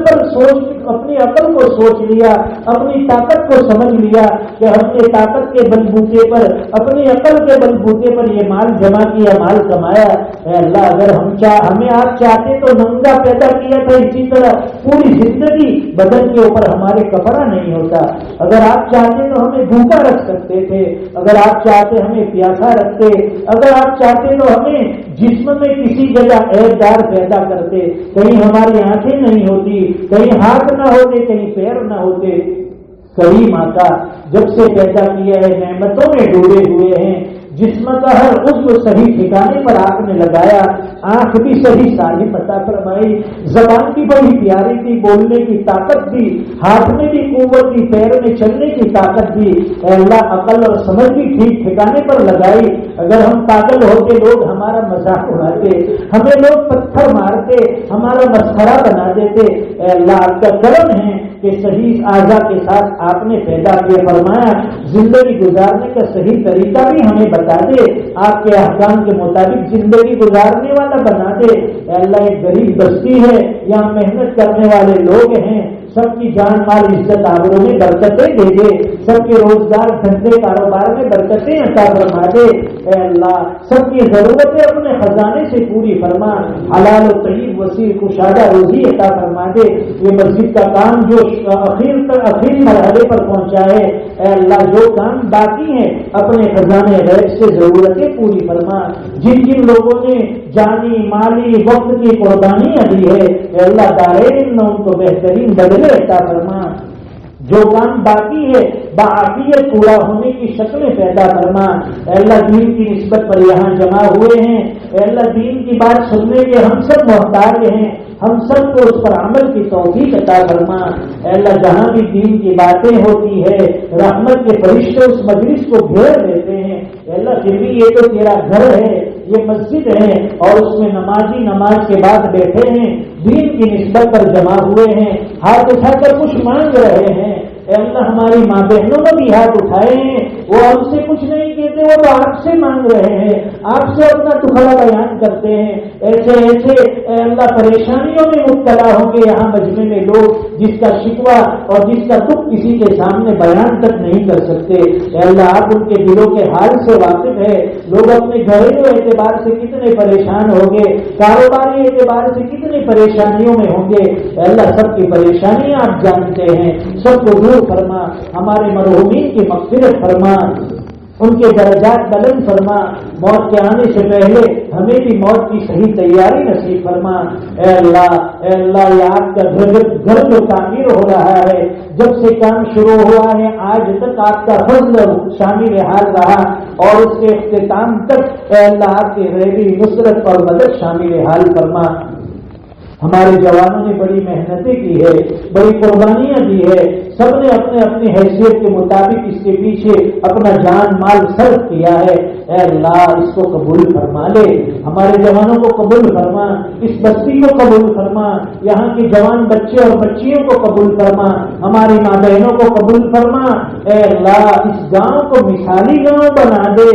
کو سوچ لیا، اپنی طاقت کو سمجھ لیا کہ ہم نے طاقت کے بلبوتے پر، اپنی عقل کے بلبوتے پر یہ مال جمع کیا، مال کمایا۔ اے اللہ اگر ہمیں آپ چاہتے تو ننگا پیدا کیا تھا، اسی طرح پوری زندگی بدن کے اوپر ہمارے کپڑا نہیں ہوتا۔ اگر آپ چاہتے تو ہمیں بھوکا رکھ سکتے تھے، اگر آپ چاہتے ہمیں پیاسا رکھتے، اگر آپ چاہتے تو ہمیں جسم میں کسی جگہ عیب دار پیدا کرتے، کہیں ہماری آنکھیں نہیں ہوتی، کہیں ہاتھ نہ ہوتے، کہیں پیر نہ ہوتے۔ کریم آقا جب سے پیدا کیا ہے نعمتوں میں ڈوبے ہوئے ہیں، جسم کا ہر عضو صحیح ٹھکانے پر آپ نے لگایا، آنکھ بھی صحیح سالم عطا فرمائی، زبان بھی بڑی پیاری تھی، بولنے کی طاقت دی، ہاتھ میں بھی قوت دی، پیر میں چلنے کی طاقت دی۔ اے اللہ عقل اور سمجھ بھی ٹھیک ٹھکانے پر لگائی۔ اگر ہم پاگل ہوتے لوگ ہمارا مذاق اڑاتے، ہمیں لوگ پتھر مارتے، ہمارا مسخرہ بنا دیتے۔ اے اللہ آپ کا کرم ہے کہ صحیح اعضاء کے ساتھ آپ نے پیدا کیا، فرمایا زندگی گزارنے کا صحیح طریقہ بھی ہمیں بتا دے، آپ کے احکام کے مطابق زندگی گزارنے والا بنا دے۔ اے اللہ ایک غریب بستی ہے، یہاں محنت کرنے والے لوگ ہیں، سب کی جان مال عزت آبروں میں برکتیں دے دے، سب کے روزگار دھندے کاروبار میں برکتیں عطا فرما دے۔ اے اللہ سب کی ضرورتیں اپنے خزانے سے پوری فرما، حلال و طیب وسیع کشادہ روزی عطا فرما دے۔ یہ مسجد کا کام جو اخیر مرحلے پر پہنچا ہے، اے اللہ جو کام باقی ہیں اپنے خزانے غیب سے ضرورتیں پوری فرما۔ جن جن لوگوں نے جانی مالی وقت کی قربانیاں دی ہے، اے اللہ دارین میں ان کو بہترین بدلے عطا فرما۔ جو کام باقی ہے بعافیت پورا ہونے کی شکلیں پیدا فرما۔ اے اللہ دین کی نسبت پر یہاں جمع ہوئے ہیں، اے اللہ دین کی بات سننے کے ہم سب محتاج ہیں، ہم سب کو اس پر عمل کی توفیق عطا فرما۔ اے اللہ جہاں بھی دین کی باتیں ہوتی ہے رحمت کے فرشتے اس مجلس کو گھیر لیتے ہیں۔ اے اللہ پھر بھی یہ تو تیرا گھر ہے، یہ مسجد ہے، اور اس میں نمازی نماز کے بعد بیٹھے ہیں، دین کی نسبت پر جمع ہوئے ہیں، ہاتھ اٹھا کر کچھ مانگ رہے ہیں۔ اے اللہ ہماری ماں بہنوں نے بھی ہاتھ اٹھائے ہیں، وہ ہم سے کچھ نہیں کہتے، وہ تو آپ سے مانگ رہے ہیں، آپ سے اپنا دکھڑا بیان کرتے ہیں۔ ایسے ایسے اے اللہ پریشانیوں میں مبتلا ہوں گے یہاں مجمع میں لوگ، جس کا شکوہ اور جس کا دکھ کسی کے سامنے بیان تک نہیں کر سکتے۔ اے اللہ آپ ان کے دلوں کے حال سے واقف ہے، لوگ اپنے گھریلو اعتبار سے کتنے پریشان ہو گئے، کاروباری اعتبار سے کتنے پریشانیوں میں ہوں گے، اے اللہ سب کی پریشانیاں آپ جانتے ہیں، سب کو دور فرما، ہمارے مرحومین کی مغفرت فرما، ان کے درجات بلند فرما، موت کے آنے سے پہلے ہمیں بھی موت کی صحیح تیاری نصیب فرما۔ اے اللہ یہ آپ کا گھر جو تعمیر ہو رہا ہے، جب سے کام شروع ہوا ہے آج تک آپ کا فضل شامل حال رہا، اور اس کے اختتام تک اے اللہ آپ کی غیبی نصرت اور مدد شامل حال فرما۔ ہمارے جوانوں نے بڑی محنتیں کی ہے، بڑی قربانیاں دی ہے، سب نے اپنے اپنی حیثیت کے مطابق اس کے پیچھے اپنا جان مال صرف کیا ہے۔ اے اللہ اس کو قبول فرما لے، ہمارے جوانوں کو قبول فرما، اس بستی کو قبول فرما، یہاں کے جوان بچے اور بچیوں کو قبول فرما، ہماری ماں بہنوں کو قبول فرما۔ اے اللہ اس گاؤں کو مثالی گاؤں بنا دے،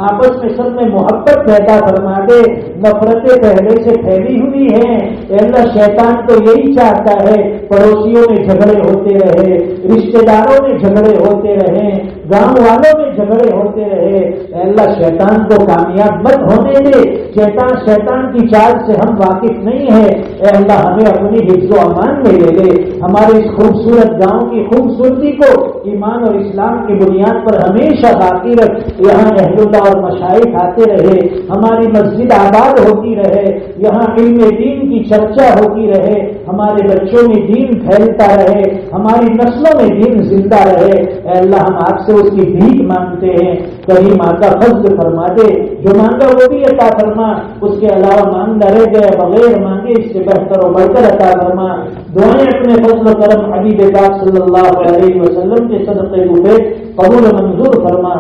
آپس میں سب میں محبت پیدا فرما دے، نفرتیں پہلے سے پھیلی ہوئی ہیں۔ اے اللہ شیطان تو یہی چاہتا ہے پڑوسیوں میں جھگڑے ہوتے رہے، رشتہ داروں میں جھگڑے ہوتے رہے، گاؤں والوں میں جھگڑے ہوتے رہے۔ اے اللہ شیطان کو کامیاب مت ہونے دے، شیطان کی چال سے ہم واقف نہیں ہیں۔ اے اللہ ہمیں اپنی حفظ و امان میں لے لے، ہمارے اس خوبصورت گاؤں کی خوبصورتی کو ایمان اور اسلام کی بنیاد پر ہمیشہ باقی رکھ، یہاں اہل اللہ اور مشائخ آتے رہے، ہماری مسجد آباد ہوتی رہے، یہاں علم دین کی چرچا ہوتی رہے، ہمارے بچوں میں دین پھیلتا رہے، ہماری نسلوں میں دین زندہ رہے۔ اے اللہ ہم آپ سے اس کی بھیک مانگتے ہیں، کہیں ماں کا فضل فرما دے، جو مانگا وہ بھی عطا فرما، اس کے علاوہ مانگنا رہ گئے بغیر مانگے اس سے بہتر و بڑھ کر عطا فرما۔ دعائیں اپنے فضل و کرم حبیب پاک صلی اللہ علیہ وسلم کے صدقے روپے قبول منظور فرما۔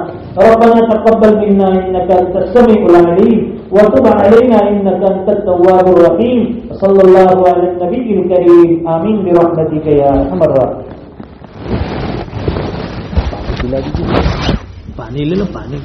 ربنا تقبل منا انك انت السميع العليم وتب علينا انك انت التواب الرحيم صلى الله على النبي الكريم آمين برحمتك يا ارحم الراحمين۔ پانی لے لو، پانی